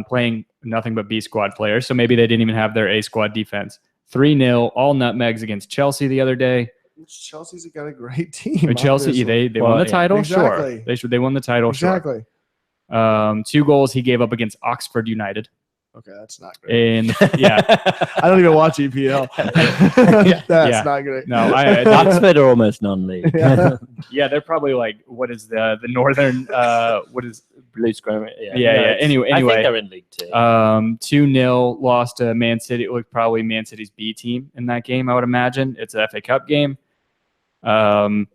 playing nothing but B squad players, so maybe they didn't even have their A squad defense. 3-0, all nutmegs against Chelsea the other day.
Chelsea's got a great team.
Chelsea, they won the title.
Exactly.
Sure, they won the title.
Exactly.
Sure. 2 goals he gave up against Oxford United.
Okay, that's not great.
I
don't even watch EPL. That's not great.
No,
Oxford are almost non-league.
Yeah, they're probably like what is the northern what is
Blue Scrum?
Yeah. Anyway,
I think they're in League 2.
2-0 lost to Man City. It was probably Man City's B team in that game. I would imagine it's an FA Cup game. A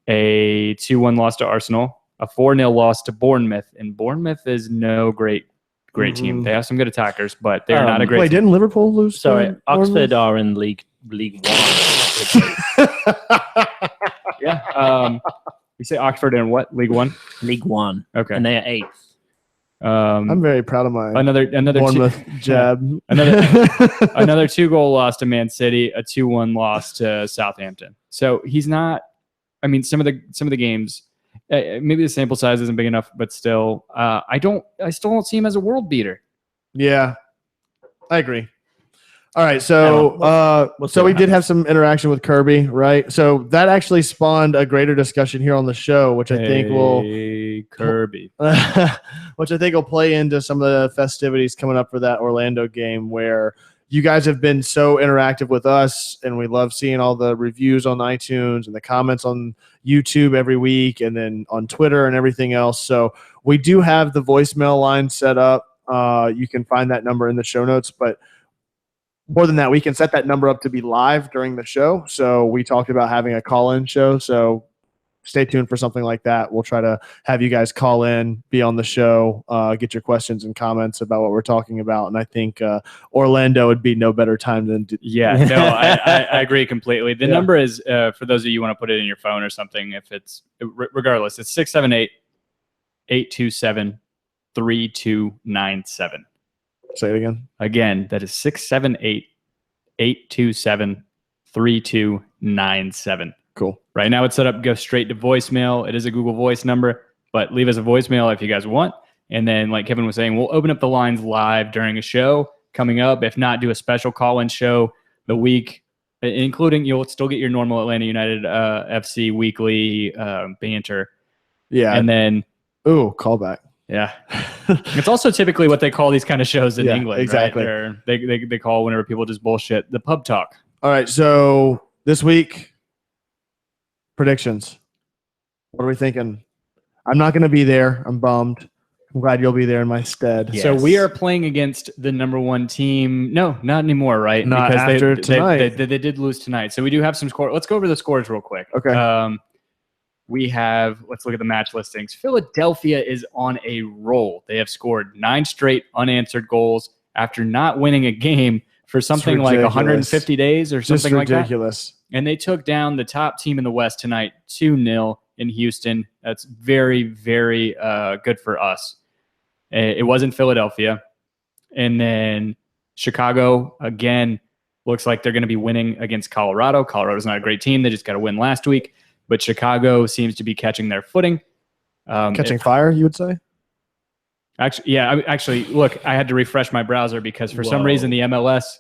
2-1 loss to Arsenal. A 4-0 loss to Bournemouth, and Bournemouth is no great team. They have some good attackers, but they're not a great team.
Didn't Liverpool lose?
Sorry, Oxford are in League 1.
Yeah. You say Oxford in what? League 1?
League 1.
Okay.
And they are 8th.
I'm very proud of my
another
Bournemouth jab.
Another 2-goal loss to Man City, a 2-1 loss to Southampton. So he's not. I mean, some of the games. Maybe the sample size isn't big enough, but still, I still don't see him as a world beater.
Yeah, I agree. All right, so we did have some interaction with Kirby, right? So that actually spawned a greater discussion here on the show, which I think will play into some of the festivities coming up for that Orlando game, where you guys have been so interactive with us, and we love seeing all the reviews on iTunes and the comments on YouTube every week, and then on Twitter and everything else. So we do have the voicemail line set up. You can find that number in the show notes, but more than that, we can set that number up to be live during the show. So we talked about having a call-in show. So stay tuned for something like that. We'll try to have you guys call in, be on the show, get your questions and comments about what we're talking about. And I think Orlando would be no better time than
I agree completely. The number is, for those of you who want to put it in your phone or something, if it's regardless, it's 678-827-3297.
Say it again.
Again, that is 678-827-3297.
Cool.
Right now it's set up, go straight to voicemail. It is a Google Voice number, but leave us a voicemail if you guys want. And then, like Kevin was saying, we'll open up the lines live during a show coming up. If not, do a special call-in show the week, including you'll still get your normal Atlanta United FC weekly banter.
Yeah.
And then...
Ooh, callback.
Yeah. It's also typically what they call these kind of shows in England.
Exactly.
Right? They call whenever people just bullshit, the pub talk.
All right, so this week... predictions. What are we thinking? I'm not going to be there. I'm bummed. I'm glad you'll be there in my stead.
Yes. So we are playing against the number 1 team. No, not anymore, right?
Not
because
after tonight.
They did lose tonight. So we do have some score. Let's go over the scores real quick.
Okay.
Let's look at the match listings. Philadelphia is on a roll. They have scored 9 straight unanswered goals after not winning a game for something like 150 days or something like that.
Ridiculous.
And they took down the top team in the West tonight, 2-0 in Houston. That's very, very good for us. It was in Philadelphia. And then Chicago, again, looks like they're going to be winning against Colorado. Colorado's not a great team. They just got a win last week. But Chicago seems to be catching their footing.
Catching fire, you would say?
Actually, look, I had to refresh my browser because for some reason the MLS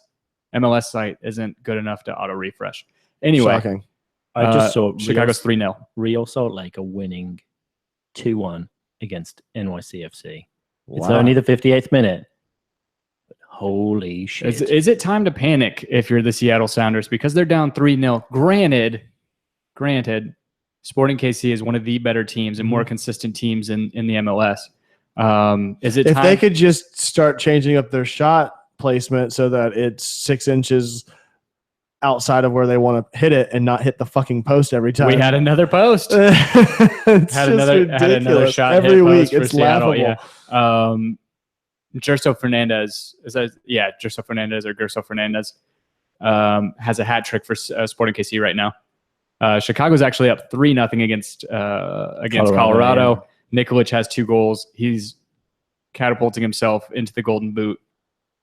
site isn't good enough to auto refresh. Anyway,
shocking.
I just saw
Chicago's 3-0.
Real Salt Lake are winning 2-1 against NYCFC.
Wow.
It's only the 58th minute. But holy shit.
Is it time to panic if you're the Seattle Sounders? Because they're down 3-0. Granted, Sporting KC is one of the better teams and more consistent teams in the MLS. Is it
if
time?
they could just start changing up their shot placement so that it's 6 inches outside of where they want to hit it and not hit the fucking post every time.
We had another post.
had
another shot
every
hit
week.
Post for
It's
Seattle,
laughable.
Yeah. Gerso Fernandez Gerso Fernandez has a hat trick for Sporting KC right now. Chicago's actually up 3-0 against Colorado. Yeah. Nikolic has 2 goals. He's catapulting himself into the Golden Boot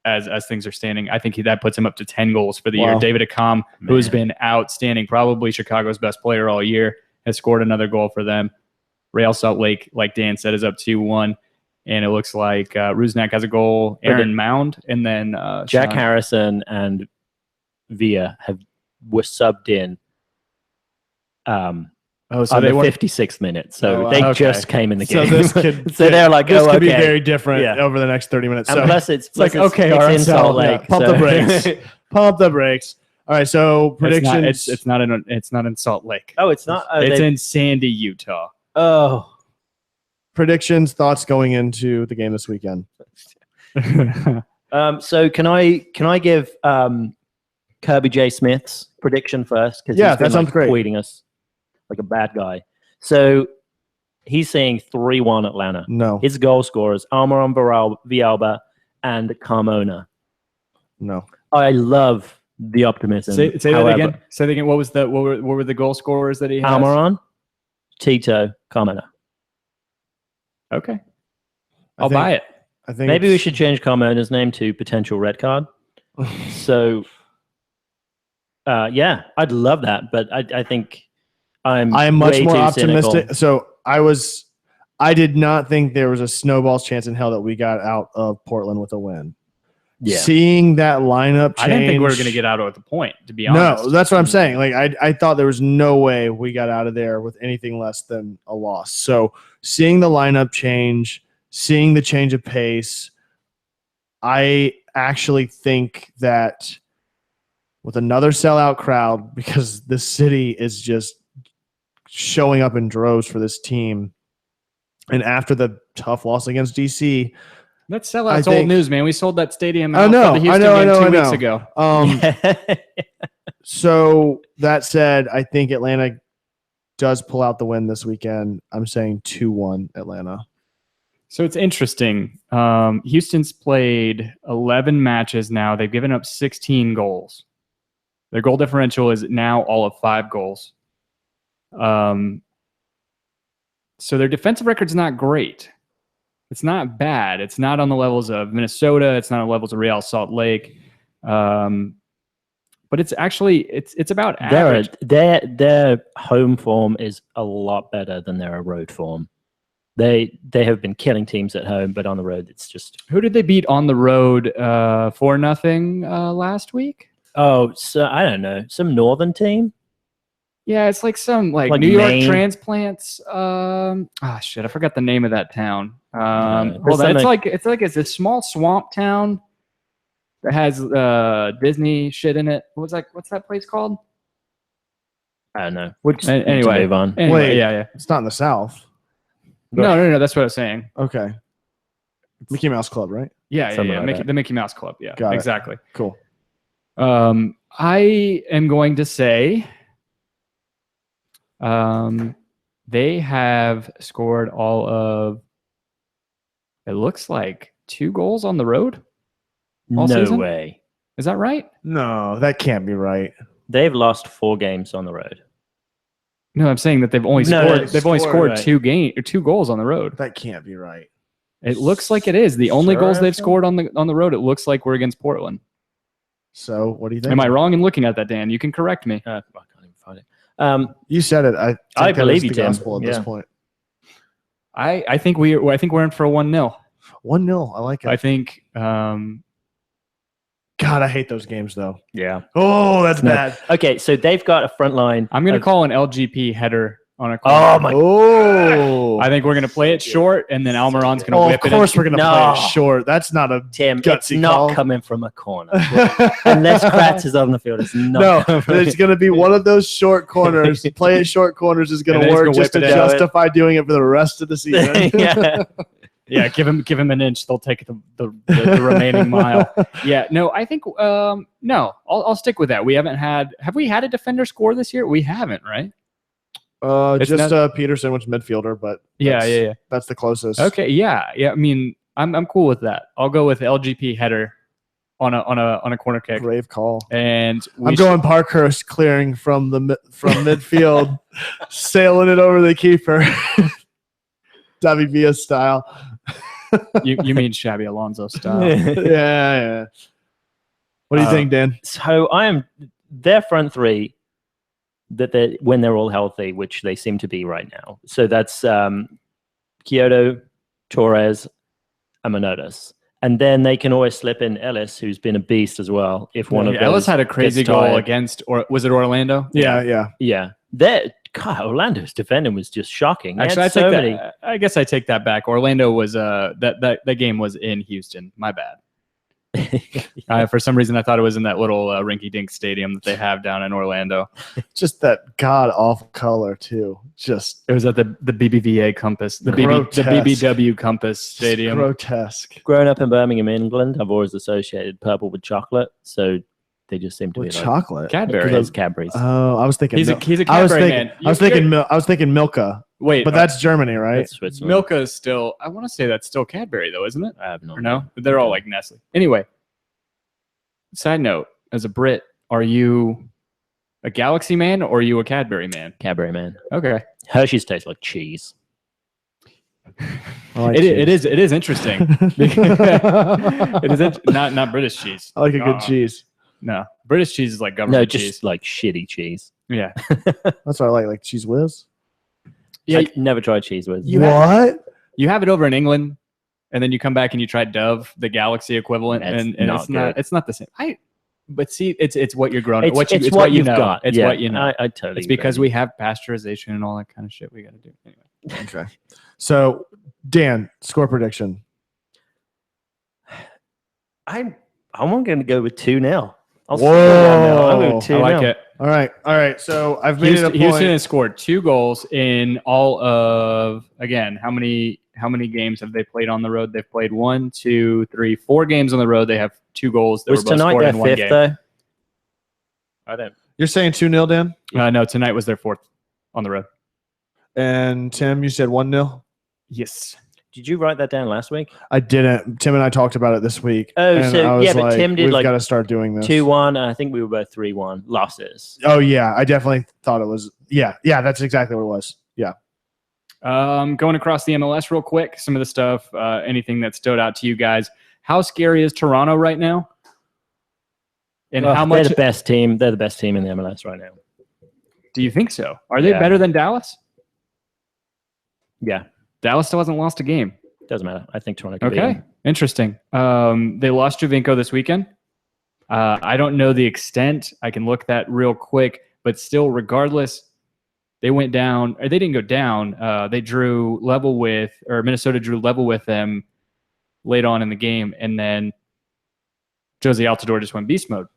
as things are standing. I think that puts him up to 10 goals for the year. David Accam, who has been outstanding, probably Chicago's best player all year, has scored another goal for them. Real Salt Lake, like Dan said, is up 2-1. And it looks like Rusnak has a goal, Aaron Mound, and then
Jack Harrison and Villa were subbed in on the 56th minute. So they just came in the game.
So this could
they're like,
this could be very different over the next 30 minutes.
And plus it's
like, okay,
it's in Salt Lake.
Pump the brakes. Pump the brakes. All right, so predictions.
It's not in Salt Lake.
Oh, it's not.
It's in Sandy, Utah.
Oh.
Predictions, thoughts going into the game this weekend.
So can I give Kirby J. Smith's prediction first? Because
that sounds great.
Tweeting us like a bad guy. So he's saying 3-1 Atlanta.
No.
His goal scorers, Almiron Villalba and Carmona.
No.
I love the optimism.
Say that again. Say that again. What were the goal scorers that he has?
Almiron, Tito, Carmona.
Okay. I'll buy it.
I think
maybe we should change Carmona's name to potential red card. So I'd love that, but I think I'm much more optimistic.
Cynical. So I did not think there was a snowball's chance in hell that we got out of Portland with a win.
Yeah.
Seeing that lineup change,
I didn't think we were going to get out at the point, to be honest.
No, that's what I'm saying. Like I thought there was no way we got out of there with anything less than a loss. So seeing the lineup change, seeing the change of pace, I actually think that with another sellout crowd, because the city is just showing up in droves for this team, and after the tough loss against DC,
that sellout's old news, man. We sold that stadium out for the Houston game 2 weeks ago.
So that said, I think Atlanta does pull out the win this weekend. I'm saying 2-1 Atlanta.
So it's interesting. Houston's played 11 matches now. They've given up 16 goals. Their goal differential is now all of 5 goals. So their defensive record's not great. It's not bad. It's not on the levels of Minnesota. It's not on the levels of Real Salt Lake. But it's actually it's about average.
Their home form is a lot better than their road form. They have been killing teams at home, but on the road it's just.
Who did they beat on the road 4-0 last week?
Oh, so I don't know, some northern team.
Yeah, it's like some like New York transplants. Shit, I forgot the name of that town. It's a small swamp town that has Disney shit in it. What's that place called?
I don't know.
Anyway,
move on.
Wait, yeah. It's not in the South.
No. That's what I was saying.
Okay. Mickey Mouse Club, right?
Yeah. The Mickey Mouse Club. Yeah, exactly.
Cool.
I am going to say they have scored all of, it looks like 2 goals on the road.
No
season?
Way.
Is that right?
No, that can't be right.
They've lost 4 games on the road.
No, I'm saying that they've only scored
right.
2 goals on the road.
That can't be right.
It looks like it is. The only goals they've scored on the road, it looks like, were against Portland.
So, what do you think?
Am I wrong in looking at that, Dan? You can correct me.
I can't even find it.
You said it.
I believe you, Tim.
At this point.
I think we're in for a 1-0.
1-0. I like it.
I think
God, I hate those games though.
Yeah.
Oh, that's bad.
Okay, so they've got a front line.
I'm going to call an LGP header on a corner.
Oh my!
Oh,
I think we're going to play it short, and then Almiron's going to whip it.
Of course, we're going to play it short. That's not a
Tim.
gutsy
It's not
call.
coming from a corner unless Kratz is on the field. It's not.
No, there's going to be one of those short corners. Play it short corners is going to work just to justify doing it for the rest of the season.
Yeah, give him an inch. They'll take the remaining mile. Yeah, no, I think no. I'll stick with that. We haven't had. Have we had a defender score this year? We haven't, right?
Peterson, which midfielder, but
yeah.
That's the closest.
Okay, yeah. I mean, I'm cool with that. I'll go with LGP header on a corner kick.
Brave call.
And
I'm going Parkhurst clearing from midfield, sailing it over the keeper, David Villa style.
you mean Shabby Alonso style?
Yeah. What do you think, Dan?
So their front three. That when they're all healthy, which they seem to be right now. So that's Kyoto, Torres, and Manotas. And then they can always slip in Ellis, who's been a beast as well. If one of those
Ellis had a crazy goal against, or was it Orlando?
Yeah.
Orlando's defending was just shocking.
Actually, I guess I take that back. Orlando was that game was in Houston. My bad. For some reason, I thought it was in that little rinky-dink stadium that they have down in Orlando.
Just that god-awful color, too. It
was at the BBVA Compass, the BBW Compass Stadium.
Grotesque.
Growing up in Birmingham, England, I've always associated purple with chocolate, so they just seem to be
chocolate.
Cadbury's.
Cadbury's.
Oh, I was thinking
he's a Cadbury man.
I was thinking Milka.
Wait,
but that's Germany, right?
That's Switzerland.
Milka is still. I want to say that's still Cadbury, though, isn't it?
I have no.
Or no, they're all like Nestle. Anyway, side note: as a Brit, are you a Galaxy man or are you a Cadbury man?
Cadbury man.
Okay.
Hershey's tastes like cheese.
It is interesting. It is not British cheese.
I like a good cheese.
No, British cheese is like government cheese.
No, just like shitty cheese.
Yeah,
that's what I like Cheese Whiz.
Yeah, I never tried Cheese Whiz.
You have it over in England, and then you come back and you try Dove, the Galaxy equivalent, and it's not the same. But see, it's what you're growing up. It's what you've got. It's what you know.
I totally.
It's because we have pasteurization and all that kind of shit we got to do. Anyway.
Okay. So, Dan, score prediction.
I'm going to go with 2-0.
Whoa!
I like it.
All right. So I've made it a point.
Houston has scored 2 goals in all of, again, how many games have they played on the road? They've played 1, 2, 3, 4 games on the road. They have 2 goals that were both scored in 1 game.
Though?
I don't.
You're saying 2-0, Dan?
No, tonight was their 4th on the road.
And Tim, you said 1-0?
Yes.
Did you write that down last week?
I didn't. Tim and I talked about it this week.
Oh, so yeah, but Tim did
we've got to start doing this.
2-1. I think we were both 3-1 losses.
Oh yeah, I definitely thought it was. Yeah, that's exactly what it was. Yeah.
Going across the MLS real quick. Some of the stuff. Anything that stood out to you guys? How scary is Toronto right now? And how much?
They're the best team. They're the best team in the MLS right now.
Do you think so? Are they better than Dallas?
Yeah.
Dallas still hasn't lost a game.
Doesn't matter. I think Toronto can beat them.
Interesting. They lost Javinko this weekend. I don't know the extent. I can look that real quick. But still, regardless, they went down. Or they didn't go down. They drew level with, or Minnesota drew level with them late on in the game. And then Josie Altidore just went beast mode.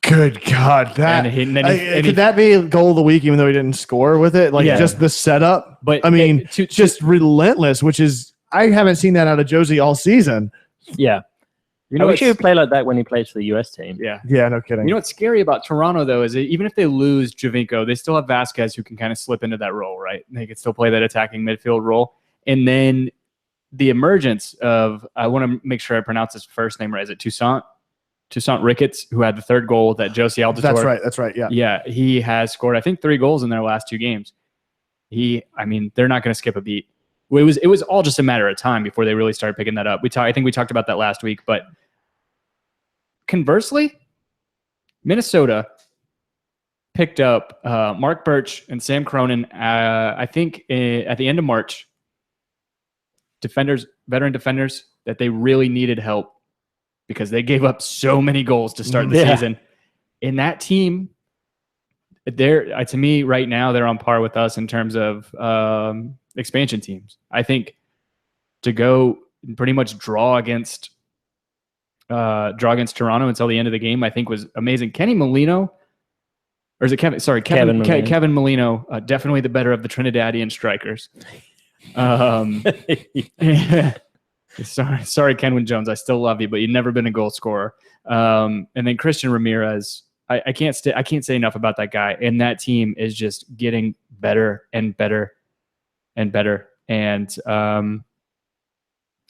Good God, could that be a goal of the week, even though he didn't score with it? Just the setup. But I mean, just relentless. Which is, I haven't seen that out of Josie all season.
Yeah, I wish he would play like that when he plays for the U.S. team.
Yeah,
no kidding.
You know what's scary about Toronto though is that even if they lose Javinko, they still have Vasquez who can kind of slip into that role, right? They can still play that attacking midfield role, and then the emergence of, I want to make sure I pronounce his first name right. Is it Toussaint Ricketts, who had the 3rd goal that Josie Altidore.
That's right. Yeah.
Yeah, he has scored, I think, 3 goals in their last 2 games. They're not going to skip a beat. It was all just a matter of time before they really started picking that up. I think we talked about that last week, but conversely, Minnesota picked up Mark Birch and Sam Cronin, I think, at the end of March. Veteran defenders that they really needed help. because they gave up so many goals to start the season. In that team, they're to me right now they're on par with us in terms of expansion teams. I think to go pretty much draw against Toronto until the end of the game, I think was amazing. Kenny Molino, or is it Kevin? Sorry, Kevin Molino, definitely the better of the Trinidadian strikers. Sorry, Kenwin Jones, I still love you, but you've never been a goal scorer. And then Christian Ramirez, I can't say enough about that guy. And that team is just getting better and better and better. And how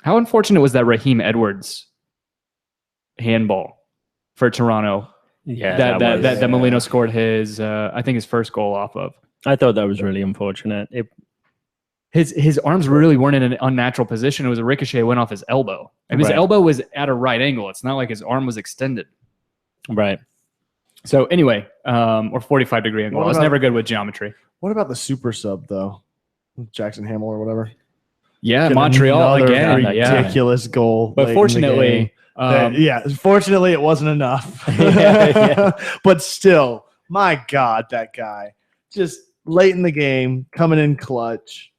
unfortunate was that Raheem Edwards handball for Toronto?
Yeah,
that Molino scored his I think his first goal off of.
I thought that was really unfortunate.
His arms really weren't in an unnatural position. It was a ricochet, went off his elbow. And his elbow was at a right angle. It's not like his arm was extended.
Right.
So anyway, or 45-degree angle. I was never good with geometry.
What about the super sub though? Jackson Hamill or whatever.
Yeah, Montreal again.
Ridiculous goal.
But fortunately,
fortunately it wasn't enough. But still, my God, that guy just late in the game, coming in clutch.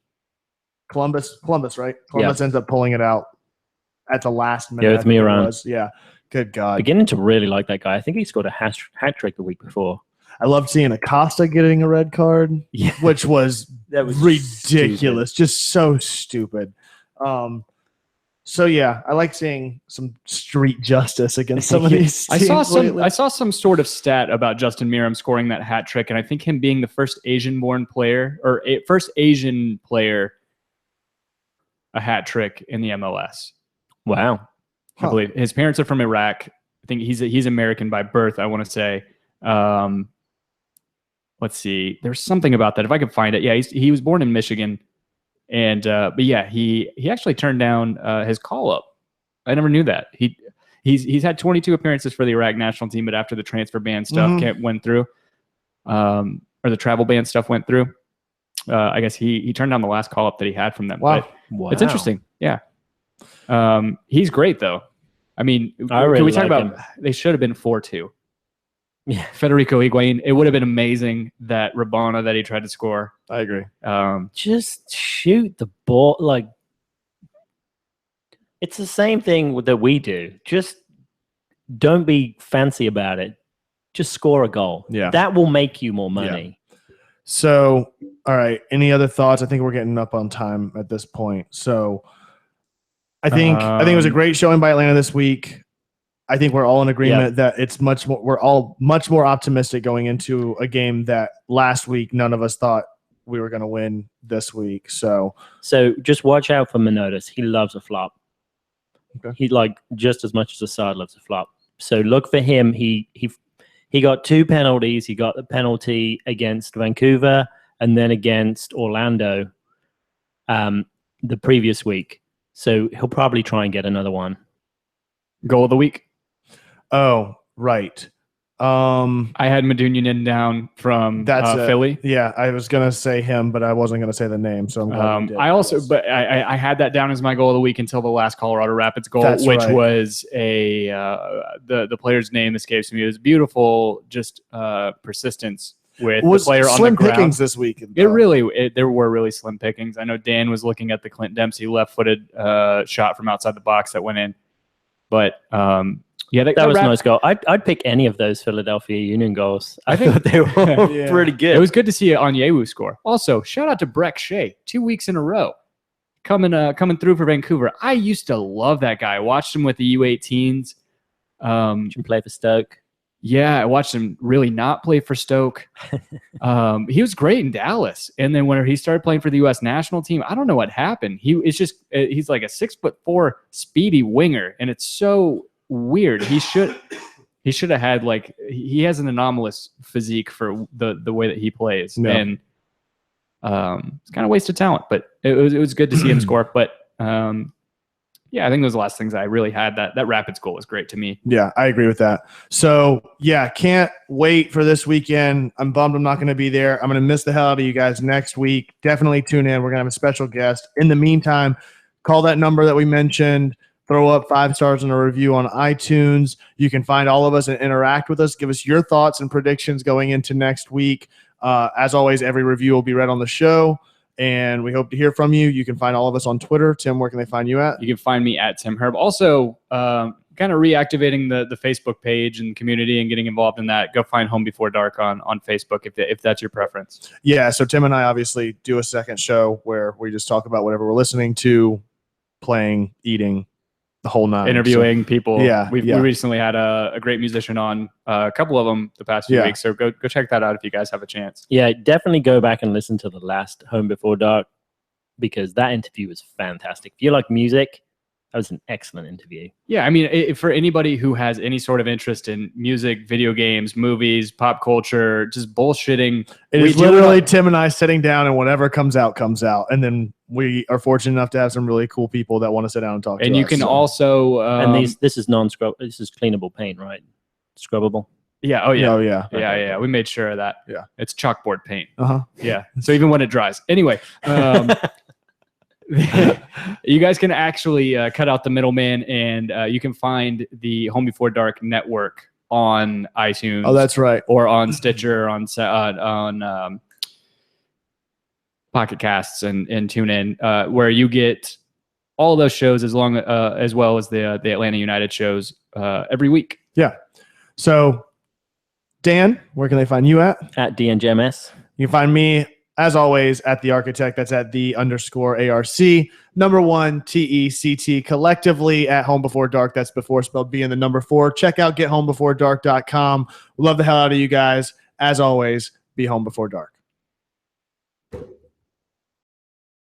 Columbus, right? Columbus ends up pulling it out at the last minute.
Yeah, with Miran.
Yeah, good God.
Beginning to really like that guy. I think he scored a hat trick the week before.
I loved seeing Acosta getting a red card, which was ridiculous, just so stupid. So yeah, I like seeing some street justice against some of these teams.
I saw some sort of stat about Justin Miram scoring that hat trick, and I think him being the first Asian-born player or first Asian player a hat trick in the MLS.
Wow.
I believe his parents are from Iraq. I think he's American by birth, I want to say. Let's see. There's something about that. If I could find it. Yeah, he was born in Michigan. And but yeah, he actually turned down his call-up. I never knew that. He's had 22 appearances for the Iraq national team, but after the transfer ban stuff went through, or the travel ban stuff went through, I guess he turned down the last call-up that he had from them.
Wow.
But it's interesting. Yeah. He's great, though. I mean,
really
can we talk
like
about they should have been 4-2.
Yeah.
Federico Higuain. It would have been amazing that Rabona that he tried to score.
I agree.
Just shoot the ball. Like, it's the same thing that we do. Just don't be fancy about it. Just score a goal.
Yeah.
That will make you more money.
Yeah. So, all right. Any other thoughts? I think we're getting up on time at this point. So, I think it was a great showing by Atlanta this week. I think we're all in agreement that it's much more. We're all much more optimistic going into a game that last week none of us thought we were going to win this week. So
just watch out for Manotas. He loves a flop.
Okay.
He just as much as Assad loves a flop. So look for him. He got 2 penalties. He got the penalty against Vancouver and then against Orlando the previous week. So he'll probably try and get another one.
Goal of the week.
Oh, right.
I had Medunjanin down from Philly.
Yeah, I was gonna say him, but I wasn't gonna say the name. So I'm glad you did.
I had that down as my goal of the week until the last Colorado Rapids goal, was the player's name escapes me. It was beautiful, just persistence with the player on the ground.
Slim pickings this week.
There were really slim pickings. I know Dan was looking at the Clint Dempsey left-footed shot from outside the box that went in, but. That
was a nice goal. I'd pick any of those Philadelphia Union goals. I
think
they were pretty good.
It was good to see Onyewu score. Also, shout out to Breck Shea, 2 weeks in a row, coming through for Vancouver. I used to love that guy. I watched him with the U18s.
Did you play for Stoke?
Yeah, I watched him really not play for Stoke. He was great in Dallas, and then when he started playing for the U.S. national team, I don't know what happened. He's like a 6'4" speedy winger, and it's so weird. He should have had he has an anomalous physique for the way that he plays, and it's kind of wasted talent. But it was good to see him score. But I think those are the last things I really had. That Rapids goal was great to me.
Yeah, I agree with that. So can't wait for this weekend. I'm bummed I'm not going to be there. I'm going to miss the hell out of you guys next week. Definitely tune in. We're going to have a special guest. In the meantime, call that number that we mentioned. throw up 5 stars in a review on iTunes. You can find all of us and interact with us. Give us your thoughts and predictions going into next week. As always, every review will be read on the show, and we hope to hear from you. You can find all of us on Twitter. Tim, where can they find you at?
You can find me at Tim Herb. Also, kind of reactivating the Facebook page and community and getting involved in that. Go find Home Before Dark on Facebook if that's your preference.
Yeah, so Tim and I obviously do a second show where we just talk about whatever we're listening to, playing, eating, the whole nine.
Interviewing people. We
Yeah.
recently had a great musician on, a couple of them the past few weeks. So go check that out if you guys have a chance.
Yeah, definitely go back and listen to the last Home Before Dark, because that interview was fantastic. If you like music, that was an excellent interview.
Yeah, I mean, for anybody who has any sort of interest in music, video games, movies, pop culture, just bullshitting.
It is literally Tim and I sitting down, and whatever comes out, comes out. And then we are fortunate enough to have some really cool people that want to sit down and talk to us.
And you can also...
and this is non-scrub. This is cleanable paint, right? Scrubbable.
Yeah. Oh, yeah.
Oh, yeah.
Yeah. We made sure of that.
Yeah.
It's chalkboard paint.
Uh-huh.
Yeah. So even when it dries. Anyway... you guys can actually cut out the middleman, and you can find the Home Before Dark network on iTunes.
Oh, that's right.
Or on Stitcher, on Pocket Casts and TuneIn, where you get all those shows as well as the Atlanta United shows every week.
Yeah. So, Dan, where can they find you at?
At DNGMS.
You can find me, as always, at The Architect. That's at _ARC. Number 1, TECT. Collectively at Home Before Dark. That's before spelled B and the number 4. Check out gethomebeforedark.com. We love the hell out of you guys. As always, be home before dark.